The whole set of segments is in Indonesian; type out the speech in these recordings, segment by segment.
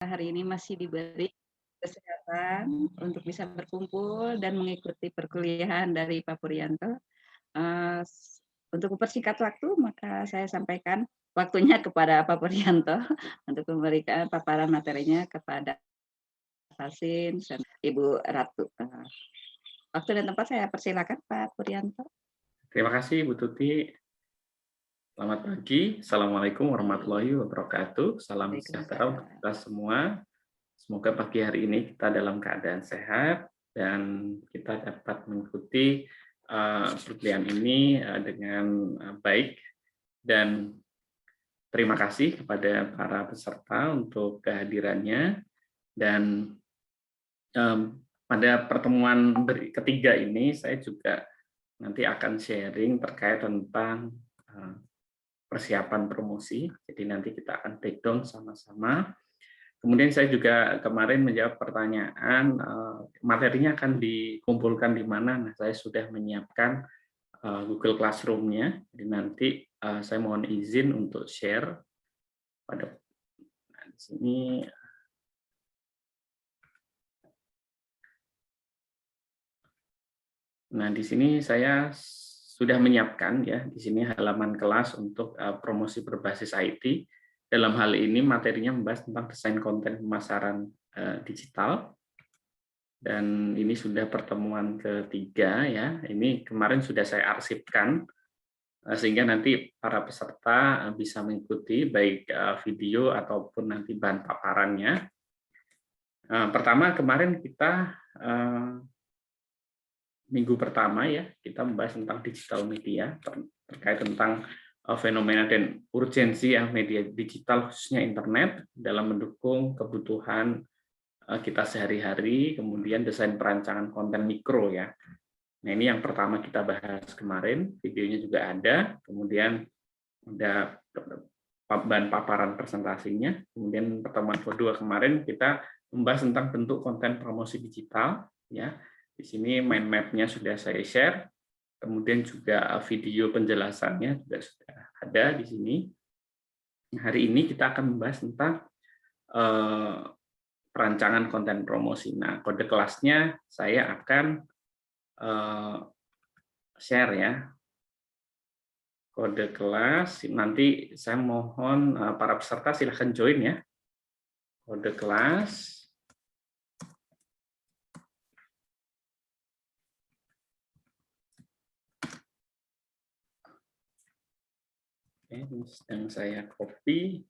hari ini masih diberi kesehatan untuk bisa berkumpul dan mengikuti perkuliahan dari Pak Puryanto. Untuk mempersingkat waktu, maka saya sampaikan waktunya kepada Pak Puryanto untuk memberikan paparan materinya kepada Fasin dan Ibu Ratu. Waktu dan tempat saya persilakan Pak Puryanto. Terima kasih Bu Tuti. Selamat pagi. Assalamualaikum warahmatullahi wabarakatuh. Salam sejahtera untuk Waalaikumsalam. kita semua. Semoga pagi hari ini kita dalam keadaan sehat dan kita dapat mengikuti perkuliahan ini dengan baik. Dan terima kasih kepada para peserta untuk kehadirannya. Dan pada pertemuan ketiga ini saya juga nanti akan sharing terkait tentang persiapan promosi. Jadi nanti kita akan breakdown sama-sama. Kemudian saya juga kemarin menjawab pertanyaan materinya akan dikumpulkan di mana. Nah, saya sudah menyiapkan Google Classroom-nya. Jadi nanti saya mohon izin untuk share pada di sini. Nah, di sini saya sudah menyiapkan ya, di sini halaman kelas untuk promosi berbasis IT. Dalam hal ini materinya membahas tentang desain konten pemasaran digital. Dan ini sudah pertemuan ketiga ya. Ini kemarin sudah saya arsipkan sehingga nanti para peserta bisa mengikuti baik video ataupun nanti bahan paparannya. Pertama kemarin kita minggu pertama ya, kita membahas tentang digital media, terkait tentang fenomena dan urgensi media digital khususnya internet dalam mendukung kebutuhan kita sehari-hari, kemudian desain perancangan konten mikro ya. Nah ini yang pertama kita bahas kemarin, videonya juga ada, kemudian ada bahan paparan presentasinya, kemudian pertemuan kedua kemarin kita membahas tentang bentuk konten promosi digital ya. Di sini mind map-nya sudah saya share, kemudian juga video penjelasannya juga sudah ada di sini. Hari ini kita akan membahas tentang perancangan konten promosi. Nah, kode kelasnya saya akan share ya. Kode kelas, nanti saya mohon para peserta silahkan join ya. Kode kelas. Oke, sedang saya copy.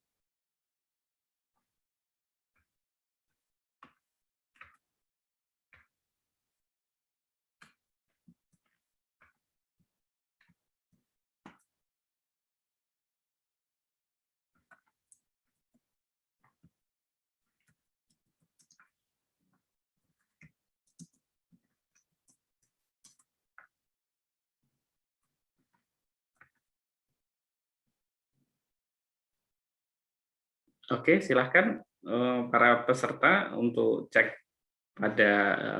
Oke, silahkan para peserta untuk cek pada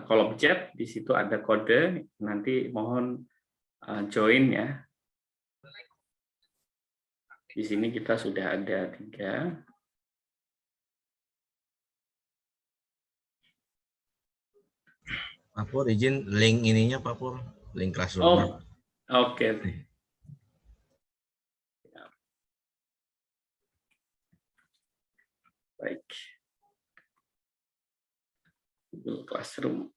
kolom chat, di situ ada kode, nanti mohon join ya. Di sini kita sudah ada 3. Pak Pur, izin link ininya Pak Pur, link classroom-nya. Oh, oke. Baik. Google Classroom.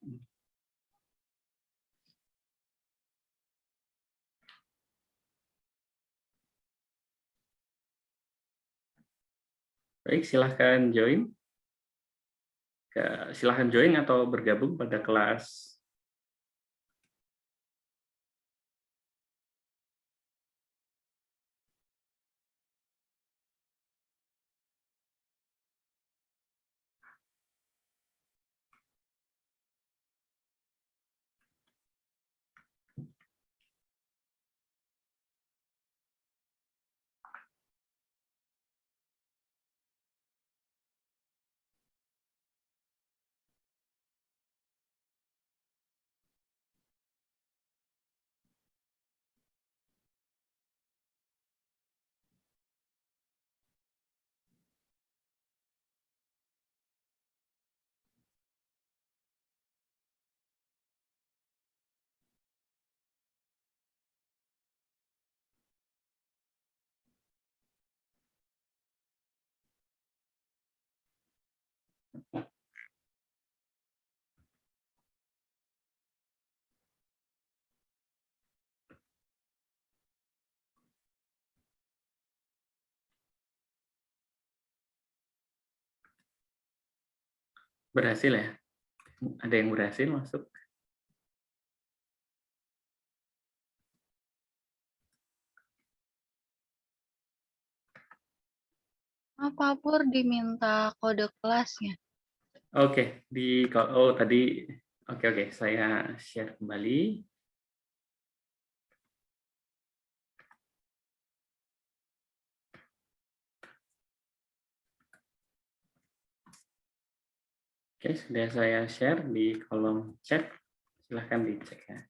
Baik, silahkan join. Silahkan join atau bergabung pada kelas. Berhasil ya? Ada yang berhasil masuk? Pak Pur diminta kode kelasnya. Oke, oh tadi oke, saya share kembali. Oke, sudah saya share di kolom chat. Silahkan dicek ya.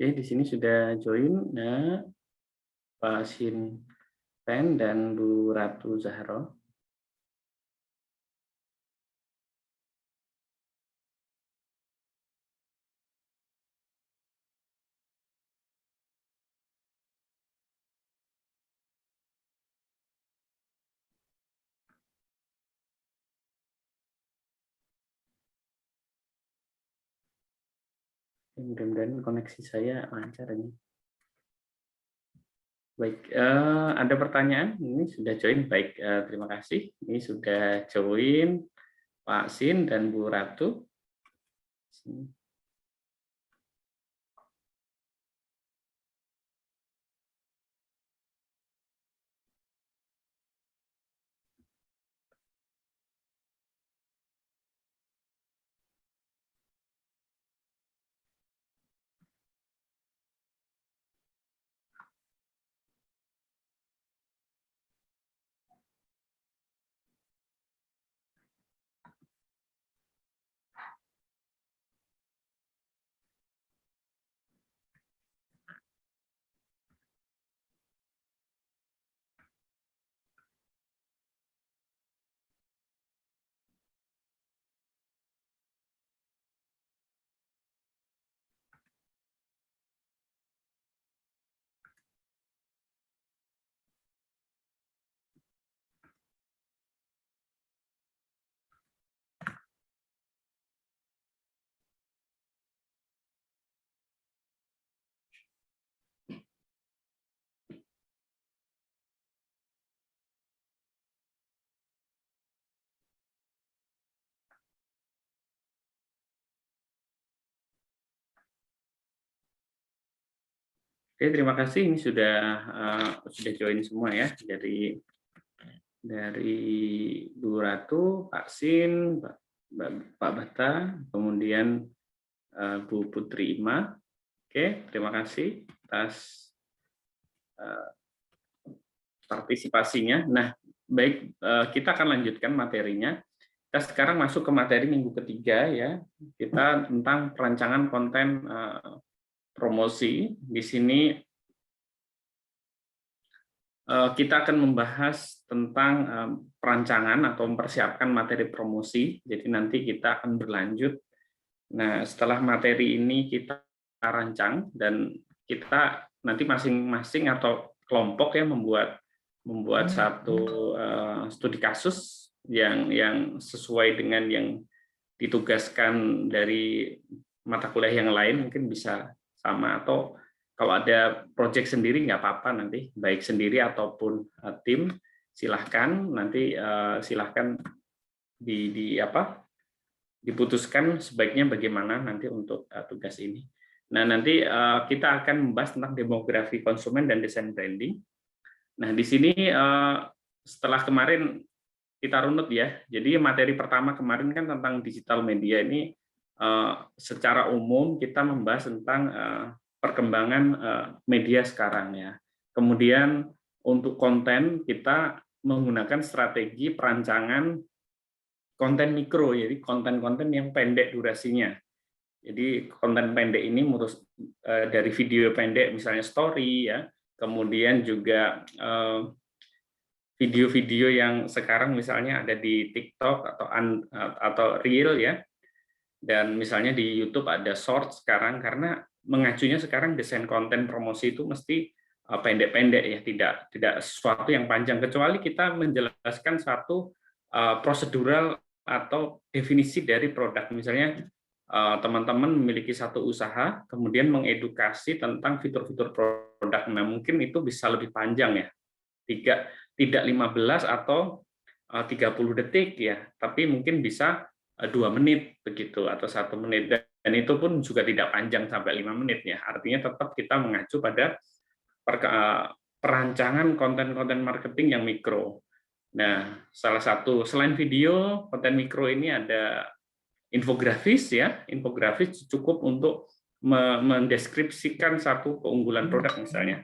Oke, di sini sudah join Pak Shin Pen dan Bu Ratu Zahro. Mudah-mudahan koneksi saya lancar ini. Baik, ada pertanyaan? Ini sudah join. Baik, terima kasih. Ini sudah join Pak Sin dan Bu Ratu. Oke, terima kasih. Ini sudah join semua ya dari Bu Ratu, Pak Sin, Pak Bata, kemudian Bu Putri Ima. Oke, terima kasih atas partisipasinya. Nah, baik, kita akan lanjutkan materinya. Kita sekarang masuk ke materi minggu ketiga ya. Kita tentang perancangan konten promosi. Di sini kita akan membahas tentang perancangan atau mempersiapkan materi promosi. Jadi nanti kita akan berlanjut. Nah, setelah materi ini kita rancang dan kita nanti masing-masing atau kelompok ya membuat satu studi kasus yang sesuai dengan yang ditugaskan dari mata kuliah yang lain, mungkin bisa sama, atau kalau ada proyek sendiri nggak apa-apa, nanti baik sendiri ataupun tim silahkan diputuskan sebaiknya bagaimana nanti untuk tugas ini. Nah, nanti kita akan membahas tentang demografi konsumen dan desain branding. Nah, di sini setelah kemarin kita runut ya. Jadi materi pertama kemarin kan tentang digital media ini secara umum kita membahas tentang perkembangan media sekarang ya. Kemudian untuk konten kita menggunakan strategi perancangan konten mikro, jadi konten-konten yang pendek durasinya. Jadi konten pendek ini dari video pendek misalnya story ya, kemudian juga video-video yang sekarang misalnya ada di TikTok atau Reel ya, dan misalnya di YouTube ada Short sekarang, karena mengacunya sekarang desain konten promosi itu mesti pendek-pendek ya, tidak sesuatu yang panjang, kecuali kita menjelaskan satu prosedural atau definisi dari produk. Misalnya teman-teman memiliki satu usaha, kemudian mengedukasi tentang fitur-fitur produk. Nah, mungkin itu bisa lebih panjang ya, tidak 15 atau 30 detik ya, tapi mungkin bisa 2 menit begitu atau 1 menit, dan itu pun juga tidak panjang sampai 5 menit ya. Artinya tetap kita mengacu pada perancangan konten-konten marketing yang mikro. Nah, salah satu selain video, konten mikro ini ada infografis ya. Infografis cukup untuk mendeskripsikan satu keunggulan produk misalnya.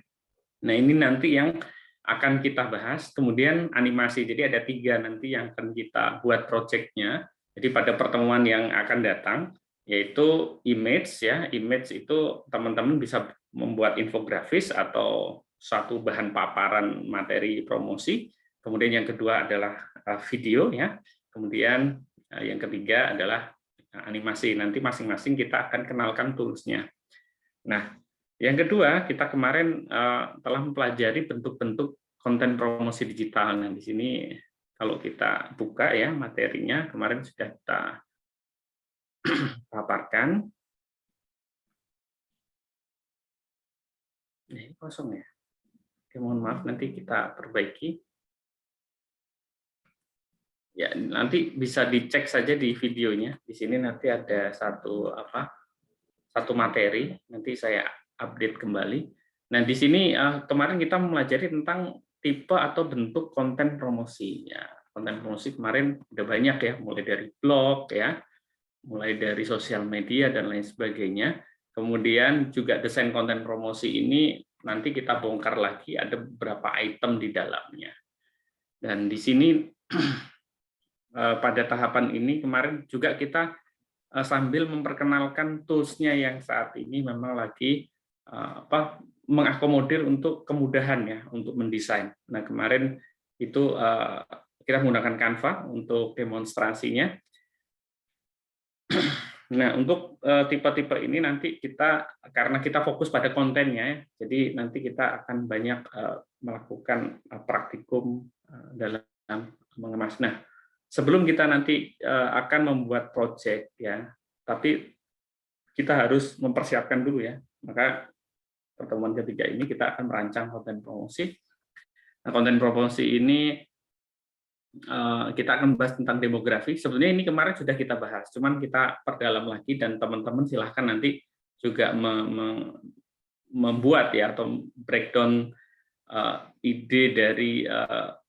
Nah, ini nanti yang akan kita bahas. Kemudian animasi, jadi ada 3 nanti yang akan kita buat project-nya. Jadi pada pertemuan yang akan datang, yaitu image ya. Image itu teman-teman bisa membuat infografis atau satu bahan paparan materi promosi. Kemudian yang kedua adalah video ya. Kemudian yang ketiga adalah animasi. Nanti masing-masing kita akan kenalkan tools-nya. Nah, yang kedua, kita kemarin telah mempelajari bentuk-bentuk konten promosi digital. Nah, di sini kalau kita buka ya materinya, kemarin sudah kita paparkan. Ini kosong ya. Oke, mohon maaf, nanti kita perbaiki. Ya, nanti bisa dicek saja di videonya. Di sini nanti ada satu materi, nanti saya update kembali. Nah, di sini kemarin kita mempelajari tentang tipe atau bentuk konten promosi. Ya, konten promosi kemarin udah banyak ya, mulai dari blog ya, mulai dari sosial media dan lain sebagainya. Kemudian juga desain konten promosi ini nanti kita bongkar lagi, ada beberapa item di dalamnya. Dan di sini pada tahapan ini kemarin juga kita sambil memperkenalkan tools-nya yang saat ini memang lagi mengakomodir untuk kemudahan ya untuk mendesain. Nah, kemarin itu kita menggunakan Canva untuk demonstrasinya. Nah, untuk tipe-tipe ini nanti karena kita fokus pada kontennya ya, jadi nanti kita akan banyak melakukan praktikum dalam mengemas. Nah, sebelum kita nanti akan membuat project ya, tapi kita harus mempersiapkan dulu ya. Maka pertemuan ketiga ini kita akan merancang konten promosi. Nah, konten promosi ini kita akan bahas tentang demografi. Sebenarnya ini kemarin sudah kita bahas, cuman kita perdalam lagi dan teman-teman silahkan nanti juga membuat ya atau breakdown ide dari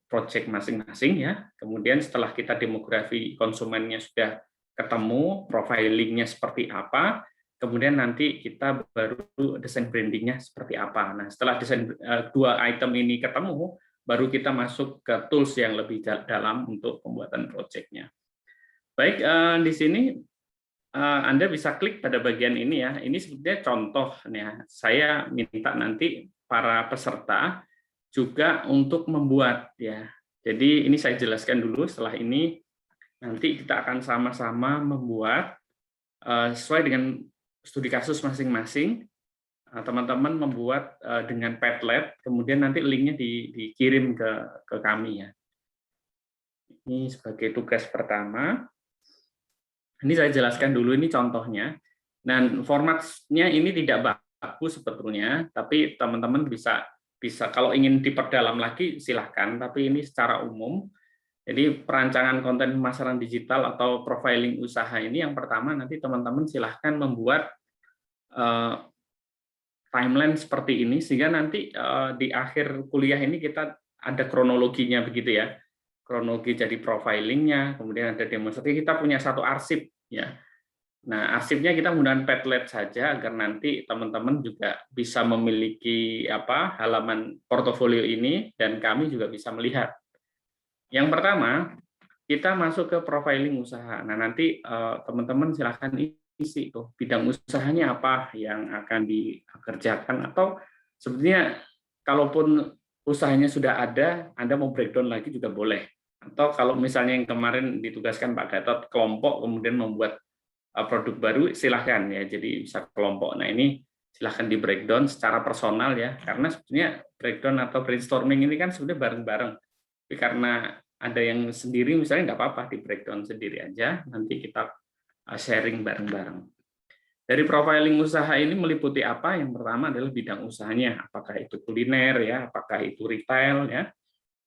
project masing-masing ya. Kemudian setelah kita demografi konsumennya sudah ketemu, profilingnya seperti apa, kemudian nanti kita baru desain brandingnya seperti apa. Nah, setelah desain 2 item ini ketemu, baru kita masuk ke tools yang lebih dalam untuk pembuatan project-nya. Baik, di sini Anda bisa klik pada bagian ini ya. Ini sebetulnya contoh ya. Saya minta nanti para peserta juga untuk membuat ya. Jadi ini saya jelaskan dulu, setelah ini nanti kita akan sama-sama membuat sesuai dengan studi kasus masing-masing. Teman-teman membuat dengan Padlet, kemudian nanti linknya dikirim ke kami ya. Ini sebagai tugas pertama. Ini saya jelaskan dulu, ini contohnya. Dan formatnya ini tidak bagus sebetulnya, tapi teman-teman bisa kalau ingin diperdalam lagi silahkan, tapi ini secara umum. Jadi perancangan konten pemasaran digital atau profiling usaha ini yang pertama nanti teman-teman silahkan membuat timeline seperti ini, sehingga nanti di akhir kuliah ini kita ada kronologinya begitu ya. Kronologi jadi profilingnya, kemudian ada demonstrasi, kita punya satu arsip ya. Nah, arsipnya kita menggunakan Padlet saja agar nanti teman-teman juga bisa memiliki halaman portofolio ini dan kami juga bisa melihat. Yang pertama, kita masuk ke profiling usaha. Nah, nanti teman-teman silahkan isi tuh bidang usahanya apa yang akan dikerjakan, atau sebenarnya kalaupun usahanya sudah ada, Anda mau breakdown lagi juga boleh. Atau kalau misalnya yang kemarin ditugaskan Pak Gatot kelompok kemudian membuat produk baru, silahkan ya, jadi bisa kelompok. Nah, ini silahkan di breakdown secara personal ya, karena sebenarnya breakdown atau brainstorming ini kan sebenarnya bareng-bareng. Tapi karena ada yang sendiri misalnya nggak apa-apa, di breakdown sendiri aja, nanti kita sharing bareng-bareng. Dari profiling usaha ini meliputi apa? Yang pertama adalah bidang usahanya, apakah itu kuliner ya, apakah itu retail ya,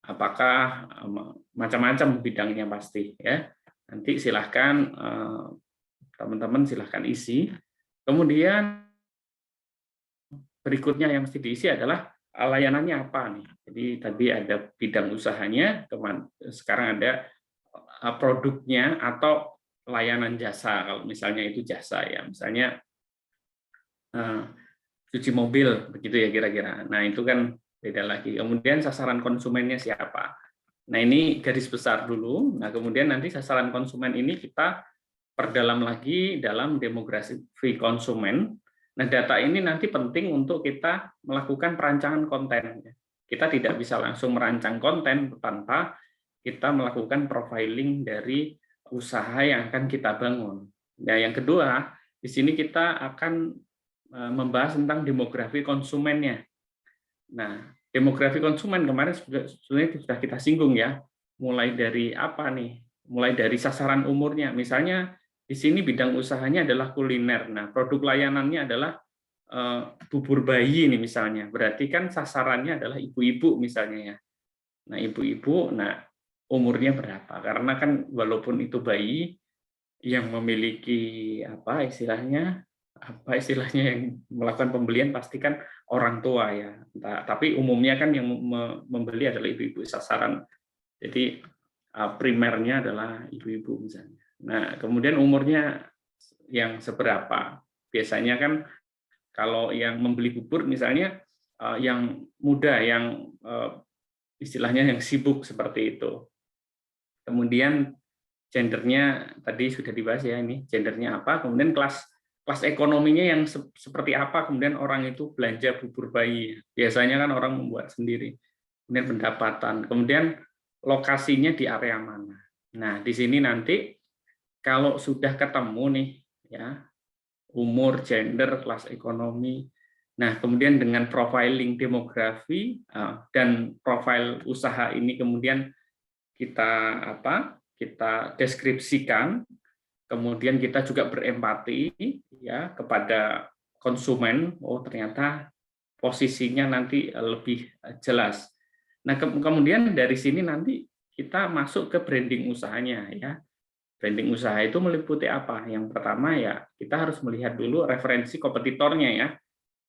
apakah macam-macam bidangnya pasti ya. Nanti silahkan teman-teman silahkan isi. Kemudian berikutnya yang mesti diisi adalah layanannya apa nih. Jadi tadi ada bidang usahanya, sekarang ada produknya atau layanan jasa. Kalau misalnya itu jasa ya, misalnya cuci mobil begitu ya kira-kira. Nah, itu kan beda lagi. Kemudian sasaran konsumennya siapa. Nah, ini garis besar dulu. Nah, kemudian nanti sasaran konsumen ini kita perdalam lagi dalam demografi konsumen. Nah, data ini nanti penting untuk kita melakukan perancangan konten. Kita tidak bisa langsung merancang konten tanpa kita melakukan profiling dari usaha yang akan kita bangun. Nah, yang kedua, di sini kita akan membahas tentang demografi konsumennya. Nah, demografi konsumen kemarin sebenarnya sudah kita singgung ya. Mulai dari apa nih? Mulai dari sasaran umurnya. Misalnya di sini bidang usahanya adalah kuliner. Nah, produk layanannya adalah bubur bayi nih misalnya. Berarti kan sasarannya adalah ibu-ibu misalnya ya. Nah, ibu-ibu, nah umurnya berapa? Karena kan walaupun itu bayi yang memiliki apa istilahnya yang melakukan pembelian pasti kan orang tua ya. Tapi umumnya kan yang membeli adalah ibu-ibu sasaran. Jadi primernya adalah ibu-ibu misalnya. Nah, kemudian umurnya yang seberapa? Biasanya kan kalau yang membeli bubur misalnya yang muda, yang istilahnya yang sibuk seperti itu. Kemudian gendernya tadi sudah dibahas ya, ini gendernya apa, kemudian kelas ekonominya yang seperti apa, kemudian orang itu belanja bubur bayi. Biasanya kan orang membuat sendiri. Kemudian pendapatan, kemudian lokasinya di area mana. Nah, di sini nanti kalau sudah ketemu nih ya, umur, gender, kelas ekonomi. Nah, kemudian dengan profiling demografi dan profil usaha ini kemudian kita deskripsikan, kemudian kita juga berempati ya kepada konsumen. Oh, ternyata posisinya nanti lebih jelas. Nah, kemudian dari sini nanti kita masuk ke branding usahanya ya. Branding usaha itu meliputi apa? Yang pertama ya, kita harus melihat dulu referensi kompetitornya ya.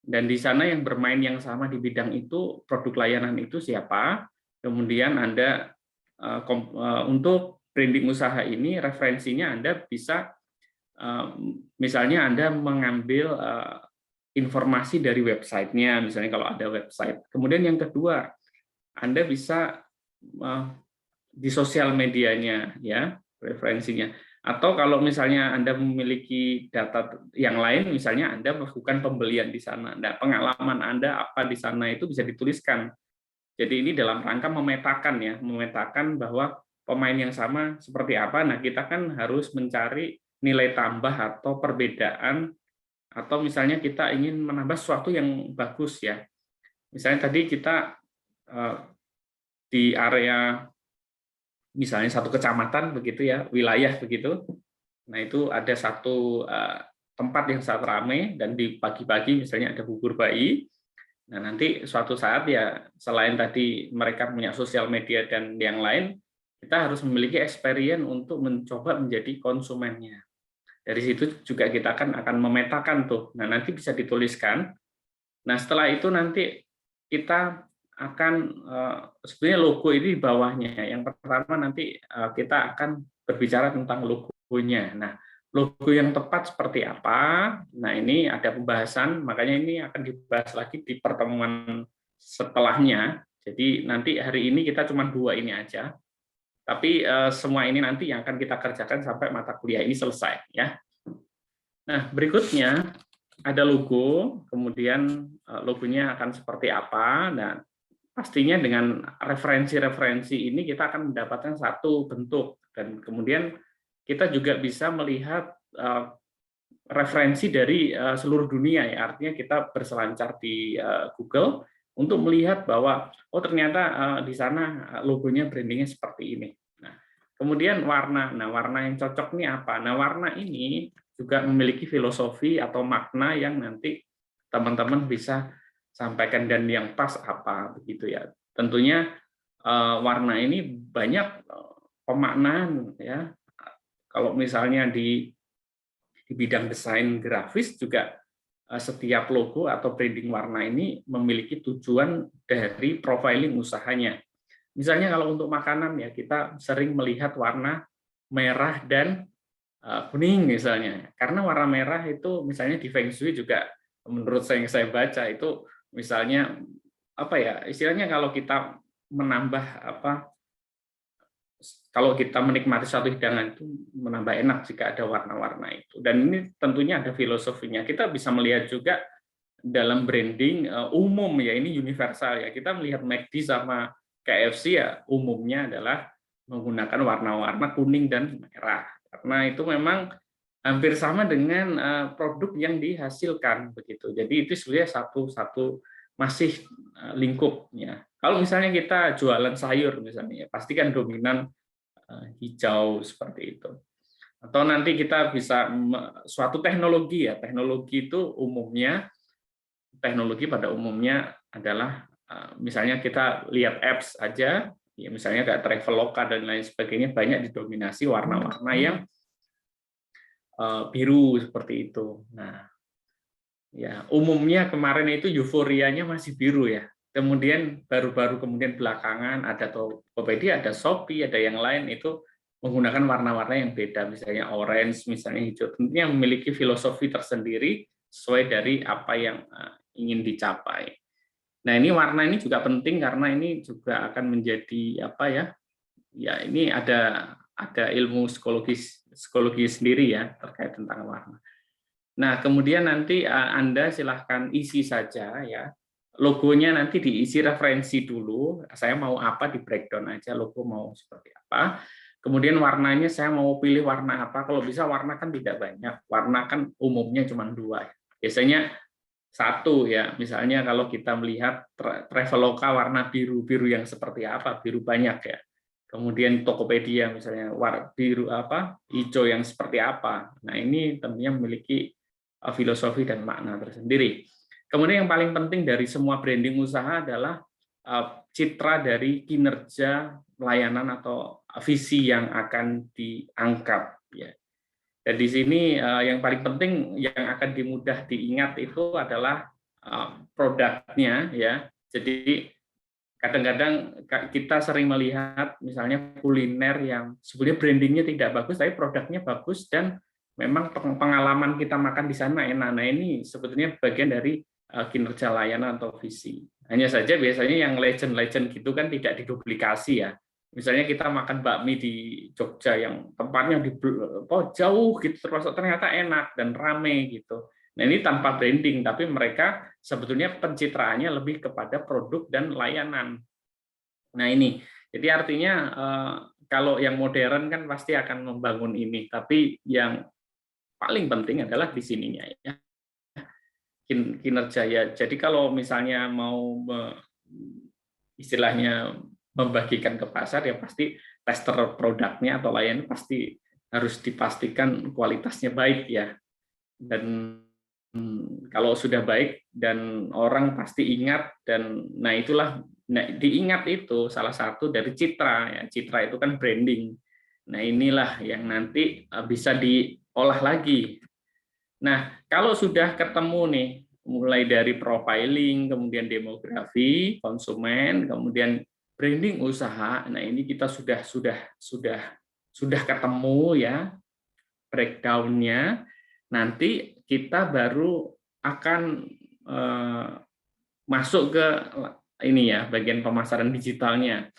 Dan di sana yang bermain yang sama di bidang itu, produk layanan itu siapa? Kemudian Anda untuk branding usaha ini referensinya Anda bisa misalnya Anda mengambil informasi dari websitenya, misalnya kalau ada website. Kemudian yang kedua, Anda bisa di sosial medianya ya, referensinya. Atau kalau misalnya Anda memiliki data yang lain, misalnya Anda melakukan pembelian di sana. Nah, pengalaman Anda apa di sana itu bisa dituliskan. Jadi ini dalam rangka memetakan bahwa pemain yang sama seperti apa. Nah, kita kan harus mencari nilai tambah atau perbedaan, atau misalnya kita ingin menambah sesuatu yang bagus ya. Misalnya tadi kita di area misalnya satu kecamatan begitu ya, wilayah begitu. Nah, itu ada satu tempat yang sangat ramai dan di pagi-pagi misalnya ada bubur bayi. Nah, nanti suatu saat ya selain tadi mereka punya sosial media dan yang lain, kita harus memiliki experience untuk mencoba menjadi konsumennya. Dari situ juga kita akan memetakan tuh. Nah, nanti bisa dituliskan. Nah, setelah itu nanti kita akan sebenarnya logo ini di bawahnya. Yang pertama nanti kita akan berbicara tentang logonya. Nah, logo yang tepat seperti apa. Nah, ini ada pembahasan, makanya ini akan dibahas lagi di pertemuan setelahnya. Jadi nanti hari ini kita cuma 2 ini aja. Tapi semua ini nanti yang akan kita kerjakan sampai mata kuliah ini selesai, ya. Nah, berikutnya ada logo, kemudian logonya akan seperti apa. Nah, pastinya dengan referensi-referensi ini kita akan mendapatkan satu bentuk, dan kemudian kita juga bisa melihat referensi dari seluruh dunia, ya. Artinya kita berselancar di Google untuk melihat bahwa oh ternyata di sana logonya brandingnya seperti ini. Nah, kemudian warna. Nah, warna yang cocok nih apa? Nah, warna ini juga memiliki filosofi atau makna yang nanti teman-teman bisa sampaikan, dan yang pas apa begitu, ya. Tentunya warna ini banyak pemaknaan, ya. Kalau misalnya di bidang desain grafis juga setiap logo atau branding warna ini memiliki tujuan dari profiling usahanya. Misalnya kalau untuk makanan, ya, kita sering melihat warna merah dan kuning misalnya. Karena warna merah itu misalnya di Feng Shui juga, menurut yang saya baca itu misalnya apa ya, istilahnya kalau kita menambah apa, kalau kita menikmati suatu hidangan itu menambah enak jika ada warna-warna itu. Dan ini tentunya ada filosofinya. Kita bisa melihat juga dalam branding umum, ya, ini universal, ya. Kita melihat McD sama KFC, ya, umumnya adalah menggunakan warna-warna kuning dan merah. Karena itu memang hampir sama dengan produk yang dihasilkan begitu. Jadi itu sebenarnya satu masih lingkup, ya. Kalau misalnya kita jualan sayur misalnya, ya, pasti kan dominan hijau seperti itu. Atau nanti kita bisa suatu teknologi, ya, teknologi itu umumnya, teknologi pada umumnya adalah misalnya kita lihat apps aja, ya, misalnya kayak Traveloka dan lain sebagainya, banyak didominasi warna-warna yang biru seperti itu. Nah, ya, umumnya kemarin itu euforianya masih biru, ya. Kemudian baru-baru kemudian belakangan ada Tokopedia, ada Shopee, ada yang lain itu menggunakan warna-warna yang beda, misalnya orange, misalnya hijau. Tentunya memiliki filosofi tersendiri sesuai dari apa yang ingin dicapai. Nah, ini warna ini juga penting karena ini juga akan menjadi apa, ya? Ya, ini ada ilmu psikologi sendiri, ya, terkait tentang warna. Nah, kemudian nanti Anda silahkan isi saja, ya. Logonya nanti diisi referensi dulu, saya mau apa, di breakdown aja, logo mau seperti apa. Kemudian warnanya saya mau pilih warna apa, kalau bisa warna kan tidak banyak, warna kan umumnya cuma 2. Biasanya 1, ya, misalnya kalau kita melihat Traveloka warna biru, biru yang seperti apa, biru banyak, ya. Kemudian Tokopedia misalnya biru apa, hijau yang seperti apa. Nah, ini tentunya memiliki filosofi dan makna tersendiri. Kemudian yang paling penting dari semua branding usaha adalah citra dari kinerja layanan atau visi yang akan diangkat, ya. Dan di sini yang paling penting yang akan mudah diingat itu adalah produknya, ya. Jadi kadang-kadang kita sering melihat misalnya kuliner yang sebenarnya brandingnya tidak bagus, tapi produknya bagus dan memang pengalaman kita makan di sana enak. Nah, ini sebetulnya bagian dari kinerja layanan atau visi. Hanya saja biasanya yang legend-legend gitu kan tidak diduplikasi, ya. Misalnya kita makan bakmi di Jogja yang tempatnya jauh gitu, ternyata enak dan rame gitu. Nah, ini tanpa branding, tapi mereka sebetulnya pencitraannya lebih kepada produk dan layanan. Nah, ini. Jadi artinya kalau yang modern kan pasti akan membangun ini, tapi yang paling penting adalah di sininya, ya. Kinerja, ya. Jadi kalau misalnya mau istilahnya membagikan ke pasar, ya pasti tester produknya atau layanan pasti harus dipastikan kualitasnya baik, ya. Dan kalau sudah baik dan orang pasti ingat, dan nah itulah, nah, diingat itu salah satu dari citra, ya. Citra itu kan branding. Nah, inilah yang nanti bisa diolah lagi. Nah, kalau sudah ketemu nih, mulai dari profiling, kemudian demografi konsumen, kemudian branding usaha. Nah, ini kita sudah ketemu, ya. breakdown-nya, nanti kita baru akan masuk ke ini ya, bagian pemasaran digitalnya.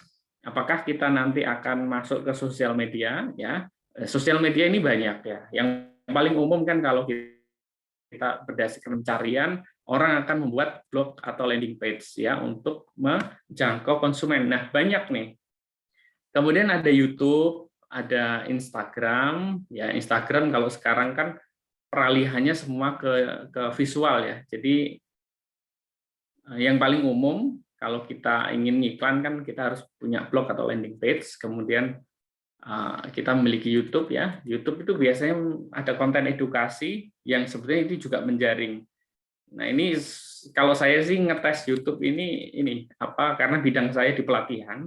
Apakah kita nanti akan masuk ke sosial media ya? Sosial media ini banyak ya. Yang paling umum kan kalau kita berdasarkan pencarian, orang akan membuat blog atau landing page ya untuk menjangkau konsumen. Nah, banyak nih. Kemudian ada YouTube, ada Instagram. Ya, Instagram kalau sekarang kan peralihannya semua ke visual ya. Jadi yang paling umum kalau kita ingin iklan kan kita harus punya blog atau landing page, kemudian kita memiliki YouTube ya. YouTube itu biasanya ada konten edukasi yang sebenarnya itu juga menjaring. Nah, ini kalau saya sih ngetes YouTube ini apa, karena bidang saya di pelatihan,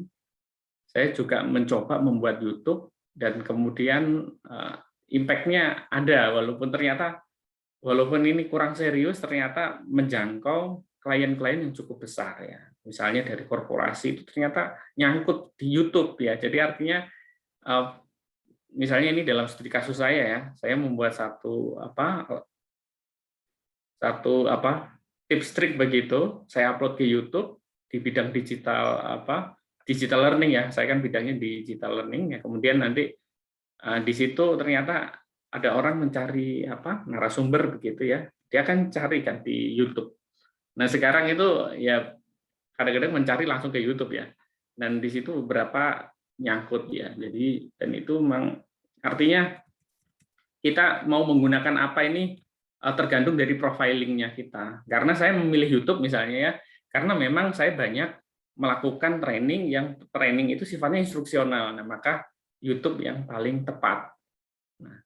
saya juga mencoba membuat YouTube dan kemudian impact-nya ada, walaupun ini kurang serius, ternyata menjangkau klien-klien yang cukup besar ya. Misalnya dari korporasi itu ternyata nyangkut di YouTube ya. Jadi artinya misalnya ini dalam studi kasus saya ya, saya membuat satu tips trik begitu, saya upload ke YouTube di bidang digital learning ya. Saya kan bidangnya digital learning ya. Kemudian nanti di situ ternyata ada orang mencari narasumber begitu ya. Dia akan cari kan di YouTube. Nah, sekarang itu ya kadang-kadang mencari langsung ke YouTube ya. Dan di situ beberapa nyangkut ya. Jadi dan itu memang artinya kita mau menggunakan apa ini tergantung dari profilingnya kita. Karena saya memilih YouTube misalnya ya, karena memang saya banyak melakukan training itu sifatnya instruksional. Nah, maka YouTube yang paling tepat. Nah,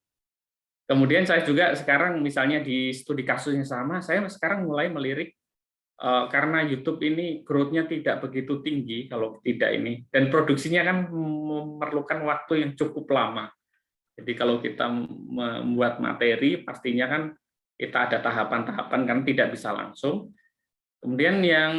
kemudian saya juga sekarang misalnya di studi kasus yang sama, saya sekarang mulai melirik karena YouTube ini growth-nya tidak begitu tinggi kalau tidak ini, dan produksinya kan memerlukan waktu yang cukup lama. Jadi kalau kita membuat materi, pastinya kan kita ada tahapan-tahapan kan tidak bisa langsung. Kemudian yang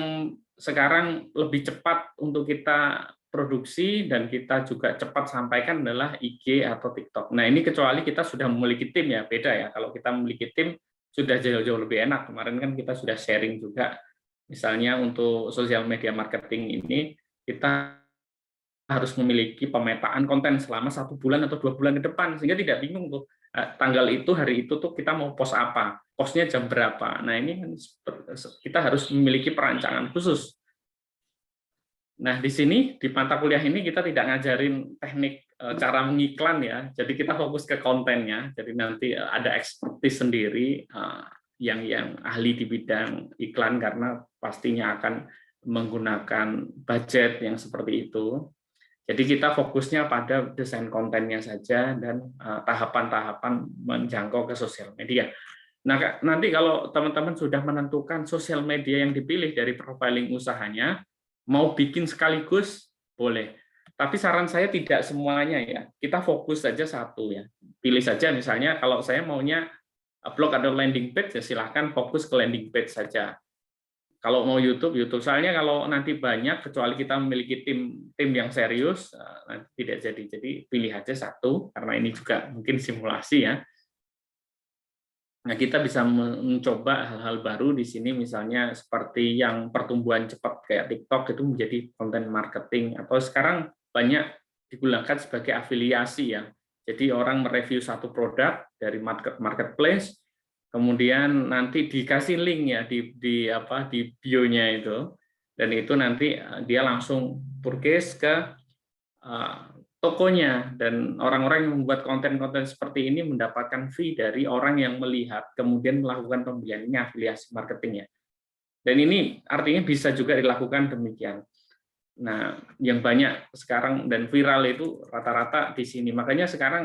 sekarang lebih cepat untuk kita produksi dan kita juga cepat sampaikan adalah IG atau TikTok. Nah, ini kecuali kita sudah memiliki tim ya, beda ya. Kalau kita memiliki tim sudah jauh-jauh lebih enak. Kemarin kan kita sudah sharing juga. Misalnya untuk sosial media marketing ini kita harus memiliki pemetaan konten selama 1 bulan atau 2 bulan ke depan, sehingga tidak bingung tuh tanggal itu, hari itu tuh kita mau post apa, postnya jam berapa. Nah, ini kan kita harus memiliki perancangan khusus. Nah, di sini di mata kuliah ini kita tidak ngajarin teknik cara mengiklan ya, jadi kita fokus ke kontennya. Jadi nanti ada expertise sendiri yang ahli di bidang iklan, karena pastinya akan menggunakan budget yang seperti itu. Jadi kita fokusnya pada desain kontennya saja dan tahapan-tahapan menjangkau ke sosial media. Nah, nanti kalau teman-teman sudah menentukan sosial media yang dipilih dari profiling usahanya, mau bikin sekaligus boleh. Tapi saran saya tidak semuanya ya. Kita fokus saja satu ya. Pilih saja misalnya kalau saya maunya blog atau landing page, ya silahkan fokus ke landing page saja. Kalau mau YouTube. Soalnya kalau nanti banyak, kecuali kita memiliki tim yang serius, nanti tidak jadi. Jadi pilih aja satu, karena ini juga mungkin simulasi ya. Nah, kita bisa mencoba hal-hal baru di sini, misalnya seperti yang pertumbuhan cepat kayak TikTok itu menjadi konten marketing, atau sekarang banyak digunakan sebagai afiliasi ya. Jadi orang mereview satu produk dari marketplace, kemudian nanti dikasih link ya di bio-nya itu, dan itu nanti dia langsung purchase ke tokonya, dan orang-orang yang membuat konten-konten seperti ini mendapatkan fee dari orang yang melihat kemudian melakukan pembelian. Ini afiliasi marketing ya. Dan ini artinya bisa juga dilakukan demikian. Nah, yang banyak sekarang dan viral itu rata-rata di sini. Makanya sekarang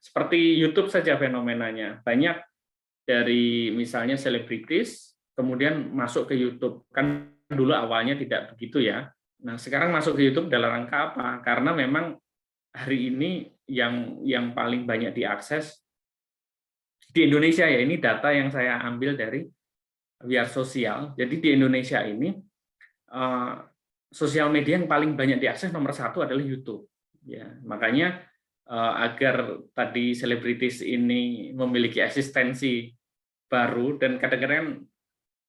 seperti YouTube saja fenomenanya. Banyak dari misalnya selebritis kemudian masuk ke YouTube. Kan dulu awalnya tidak begitu ya. Nah, sekarang masuk ke YouTube dalam rangka apa? Karena memang hari ini yang paling banyak diakses di Indonesia ya, ini data yang saya ambil dari We Are Social. Jadi di Indonesia ini sosial media yang paling banyak diakses nomor 1 adalah YouTube. Ya, makanya agar tadi selebritis ini memiliki eksistensi baru, dan kadang-kadang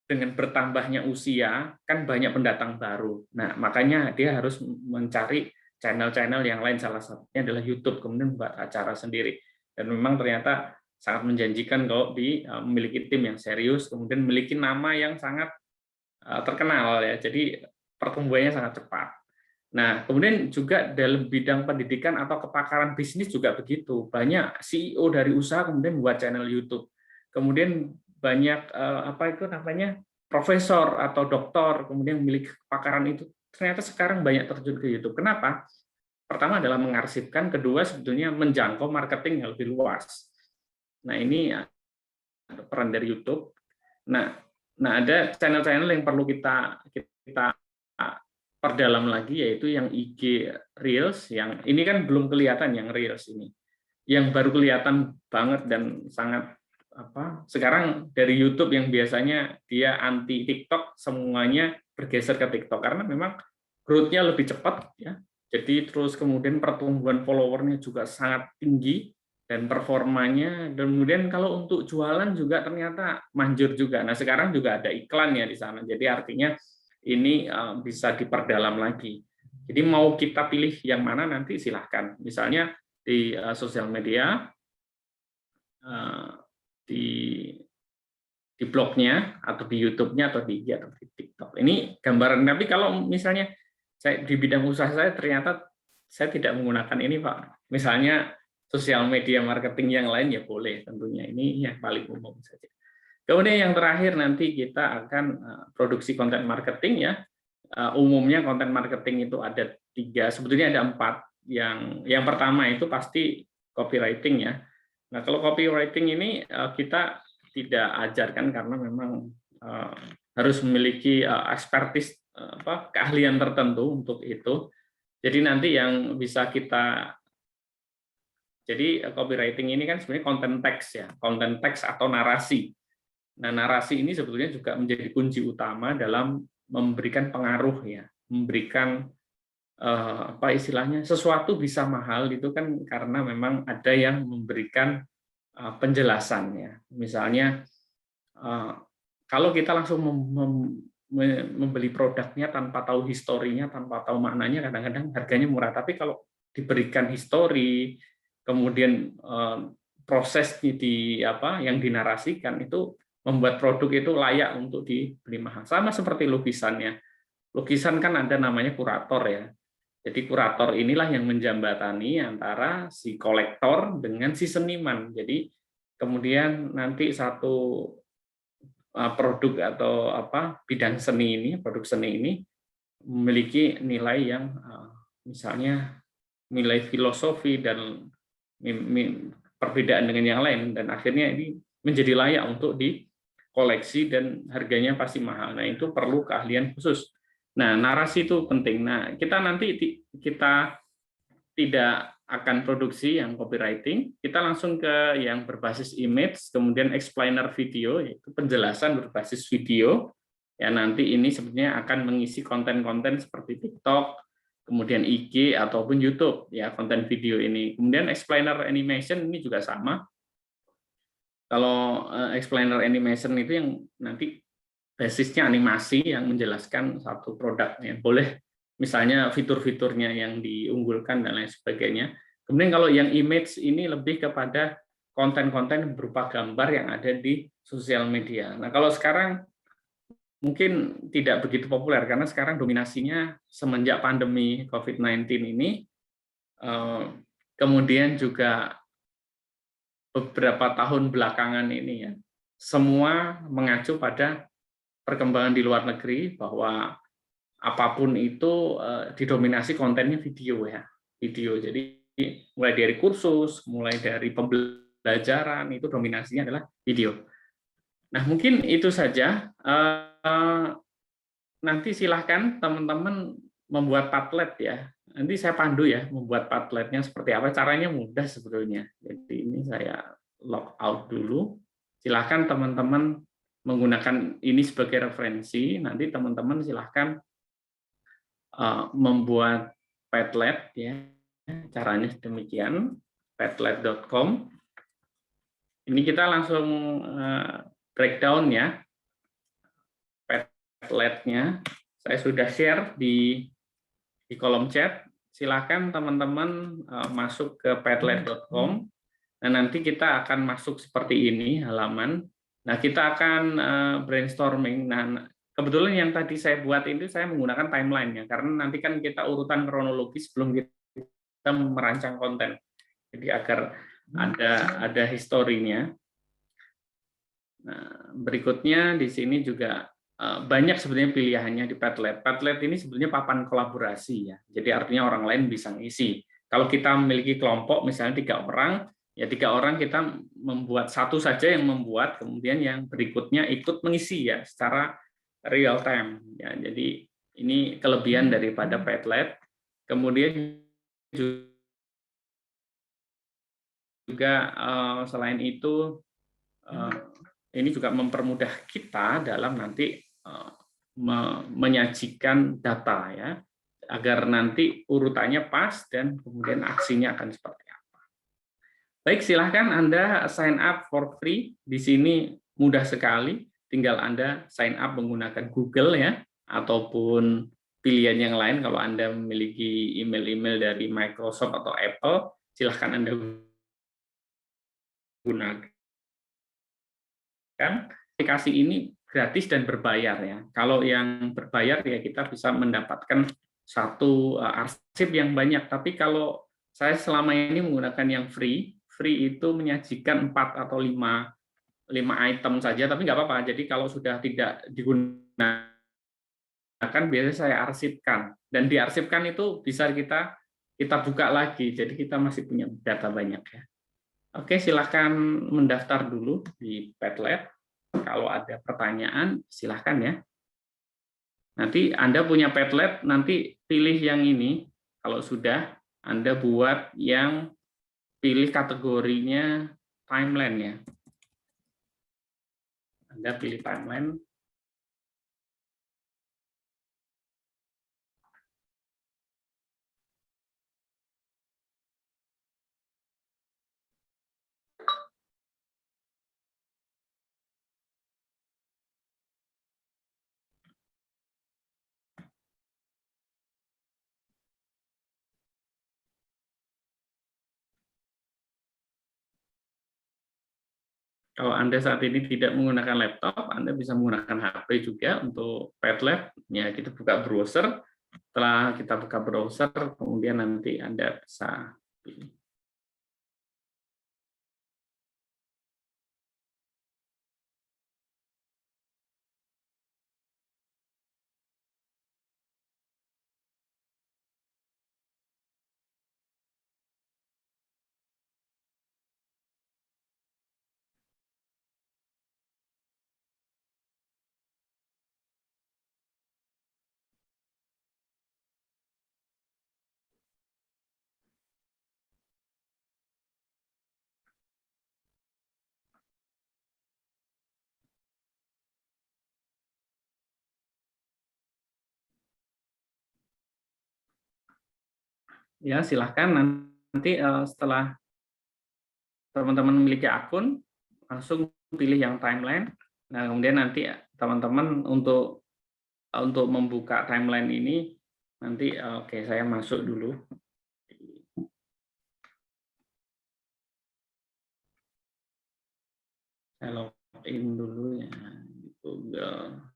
dengan bertambahnya usia kan banyak pendatang baru. Nah, makanya dia harus mencari channel-channel yang lain, salah satunya adalah YouTube, kemudian buat acara sendiri. Dan memang ternyata sangat menjanjikan kalau memiliki tim yang serius, kemudian memiliki nama yang sangat terkenal ya. Jadi pertumbuhannya sangat cepat. Nah, kemudian juga dalam bidang pendidikan atau kepakaran bisnis juga begitu. Banyak CEO dari usaha kemudian buat channel YouTube. Kemudian banyak apa itu namanya, profesor atau doktor kemudian memiliki kepakaran itu, ternyata sekarang banyak terjun ke YouTube. Kenapa? Pertama adalah mengarsipkan, kedua sebetulnya menjangkau marketing yang lebih luas. Nah, ini peran dari YouTube. Nah, ada channel-channel yang perlu kita perdalam lagi, yaitu yang IG Reels, yang ini kan belum kelihatan yang Reels ini. Yang baru kelihatan banget dan sangat sekarang dari YouTube yang biasanya dia anti TikTok, semuanya bergeser ke TikTok karena memang growth-nya lebih cepat ya. Jadi terus kemudian pertumbuhan followernya juga sangat tinggi dan performanya, dan kemudian kalau untuk jualan juga ternyata manjur juga. Nah, sekarang juga ada iklan ya di sana. Jadi artinya ini bisa diperdalam lagi. Jadi mau kita pilih yang mana nanti silahkan. Misalnya di sosial media, di blognya atau di YouTube-nya atau di IG atau di TikTok. Ini gambaran. Tapi kalau misalnya saya di bidang usaha saya ternyata saya tidak menggunakan ini, Pak. Misalnya sosial media marketing yang lain ya boleh tentunya. Ini yang paling umum saja. Kemudian yang terakhir nanti kita akan produksi konten marketing ya. Umumnya konten marketing itu ada 3, sebetulnya ada 4. Yang pertama itu pasti copywriting ya. Nah, kalau copywriting ini kita tidak ajarkan karena memang harus memiliki expertise keahlian tertentu untuk itu. Jadi nanti yang bisa jadi copywriting ini kan sebenarnya konten teks ya, konten teks atau narasi. Nah, narasi ini sebetulnya juga menjadi kunci utama dalam memberikan pengaruh ya, memberikan istilahnya sesuatu bisa mahal itu kan karena memang ada yang memberikan penjelasannya. Misalnya kalau kita langsung membeli produknya tanpa tahu historinya, tanpa tahu maknanya, kadang-kadang harganya murah. Tapi kalau diberikan histori, kemudian proses yang dinarasikan itu membuat produk itu layak untuk dibeli mahal. Sama seperti lukisannya. Lukisan kan ada namanya kurator ya. Jadi kurator inilah yang menjembatani antara si kolektor dengan si seniman. Jadi kemudian nanti satu produk atau bidang seni ini, produk seni ini memiliki nilai yang misalnya nilai filosofi dan perbedaan dengan yang lain, dan akhirnya ini menjadi layak untuk dikoleksi dan harganya pasti mahal. Nah, itu perlu keahlian khusus. Nah, narasi itu penting. Nah, kita nanti kita tidak akan produksi yang copywriting, kita langsung ke yang berbasis image, kemudian explainer video, yaitu penjelasan berbasis video. Ya, nanti ini sebenarnya akan mengisi konten-konten seperti TikTok, kemudian IG ataupun YouTube ya, konten video ini. Kemudian explainer animation ini juga sama. Kalau explainer animation itu yang nanti basisnya animasi yang menjelaskan satu produknya. Boleh misalnya fitur-fiturnya yang diunggulkan dan lain sebagainya. Kemudian kalau yang image ini lebih kepada konten-konten berupa gambar yang ada di sosial media. Nah, kalau sekarang mungkin tidak begitu populer karena sekarang dominasinya semenjak pandemi COVID-19 ini, kemudian juga beberapa tahun belakangan ini ya, semua mengacu pada perkembangan di luar negeri bahwa apapun itu didominasi kontennya video ya, video. Jadi mulai dari kursus, mulai dari pembelajaran itu dominasinya adalah video. Nah, mungkin itu saja. Nanti silahkan teman-teman membuat Padlet ya. Nanti saya pandu ya membuat Padletnya seperti apa. Caranya mudah sebetulnya. Jadi ini saya log out dulu. Silahkan teman-teman menggunakan ini sebagai referensi, nanti teman-teman silahkan membuat Padlet ya, caranya demikian. padlet.com. Ini kita langsung breakdown ya. Padletnya saya sudah share di kolom chat. Silakan teman-teman masuk ke padlet.com. Nah, nanti kita akan masuk seperti ini halaman. Nah, kita akan brainstorming. Nah, kebetulan yang tadi saya buat itu saya menggunakan timeline ya, karena nanti kan kita urutan kronologis sebelum kita merancang konten. Jadi agar ada historinya. Nah, berikutnya di sini juga banyak sebenarnya pilihannya di Padlet. Padlet ini sebenarnya papan kolaborasi ya. Jadi artinya orang lain bisa ngisi. Kalau kita memiliki kelompok misalnya 3 orang, ya 3 orang kita membuat satu saja yang membuat, kemudian yang berikutnya ikut mengisi ya secara real time. Ya, jadi ini kelebihan daripada Padlet. Kemudian juga selain itu ini juga mempermudah kita dalam nanti menyajikan data ya, agar nanti urutannya pas dan kemudian aksinya akan seperti apa. Baik, silahkan Anda sign up for free. Di sini mudah sekali, tinggal Anda sign up menggunakan Google ya, ataupun pilihan yang lain. Kalau Anda memiliki email-email dari Microsoft atau Apple, silahkan Anda gunakan. Aplikasi ini gratis dan berbayar ya. Kalau yang berbayar ya kita bisa mendapatkan satu arsip yang banyak. Tapi kalau saya selama ini menggunakan yang free itu menyajikan 4 atau 5 item saja, tapi nggak apa-apa. Jadi kalau sudah tidak digunakan, biasanya saya arsipkan. Dan diarsipkan itu bisa kita buka lagi. Jadi kita masih punya data banyak ya. Oke, silahkan mendaftar dulu di Padlet. Kalau ada pertanyaan, silahkan ya. Nanti Anda punya Padlet, nanti pilih yang ini. Kalau sudah, Anda buat yang pilih kategorinya timeline ya. Anda pilih timeline. Kalau Anda saat ini tidak menggunakan laptop, Anda bisa menggunakan HP juga untuk Padlet. Ya, kita buka browser. Setelah kita buka browser, kemudian nanti Anda bisa pilih. Ya, silahkan nanti setelah teman-teman memiliki akun, langsung pilih yang timeline. Nah, kemudian nanti teman-teman untuk membuka timeline ini, nanti oke, saya masuk dulu. Saya login dulu ya di Google.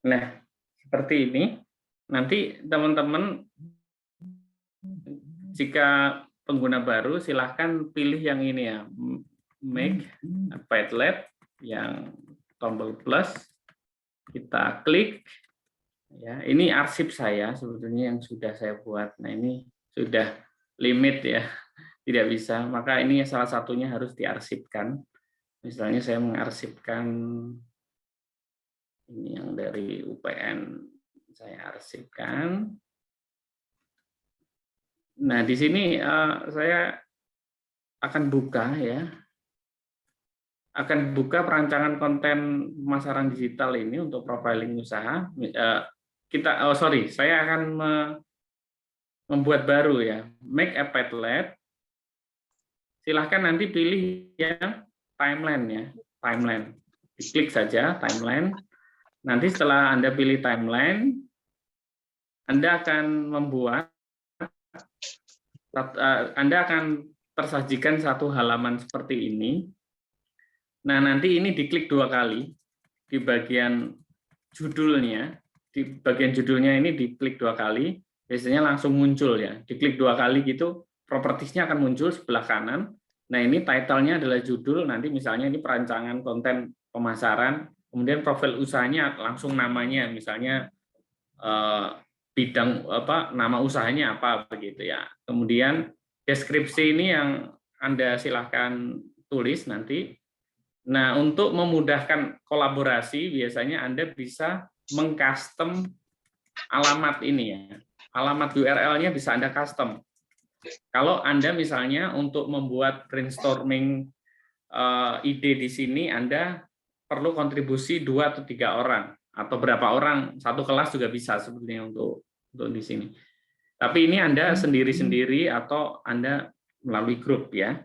Nah, seperti ini. Nanti teman-teman jika pengguna baru silahkan pilih yang ini ya, make Padlet yang tombol plus, kita klik ya. Ini arsip saya sebetulnya yang sudah saya buat. Nah, ini sudah limit ya, tidak bisa, maka ini salah satunya harus diarsipkan. Misalnya saya mengarsipkan ini yang dari UPN, saya arsipkan. Nah, di sini saya akan buka ya, akan buka perancangan konten pemasaran digital ini untuk profiling usaha. Saya akan membuat baru ya, make a Padlet. Silahkan nanti pilih yang timeline ya, timeline. Diklik saja timeline. Nanti setelah Anda pilih timeline, Anda akan tersajikan satu halaman seperti ini. Nah, nanti ini diklik 2 kali di bagian judulnya. Di bagian judulnya ini diklik 2 kali, biasanya langsung muncul ya. Diklik 2 kali gitu, propertiesnya akan muncul sebelah kanan. Nah, ini title-nya adalah judul, nanti misalnya ini perancangan konten pemasaran, kemudian profil usahanya langsung namanya, misalnya bidang nama usahanya apa begitu ya. Kemudian deskripsi ini yang Anda silahkan tulis nanti. Nah, untuk memudahkan kolaborasi biasanya Anda bisa mengcustom alamat ini ya. Alamat URL-nya bisa Anda custom. Kalau Anda misalnya untuk membuat brainstorming ide di sini, Anda perlu kontribusi 2 atau 3 orang atau berapa orang, satu kelas juga bisa sebetulnya untuk di sini. Tapi ini Anda sendiri-sendiri atau Anda melalui grup ya.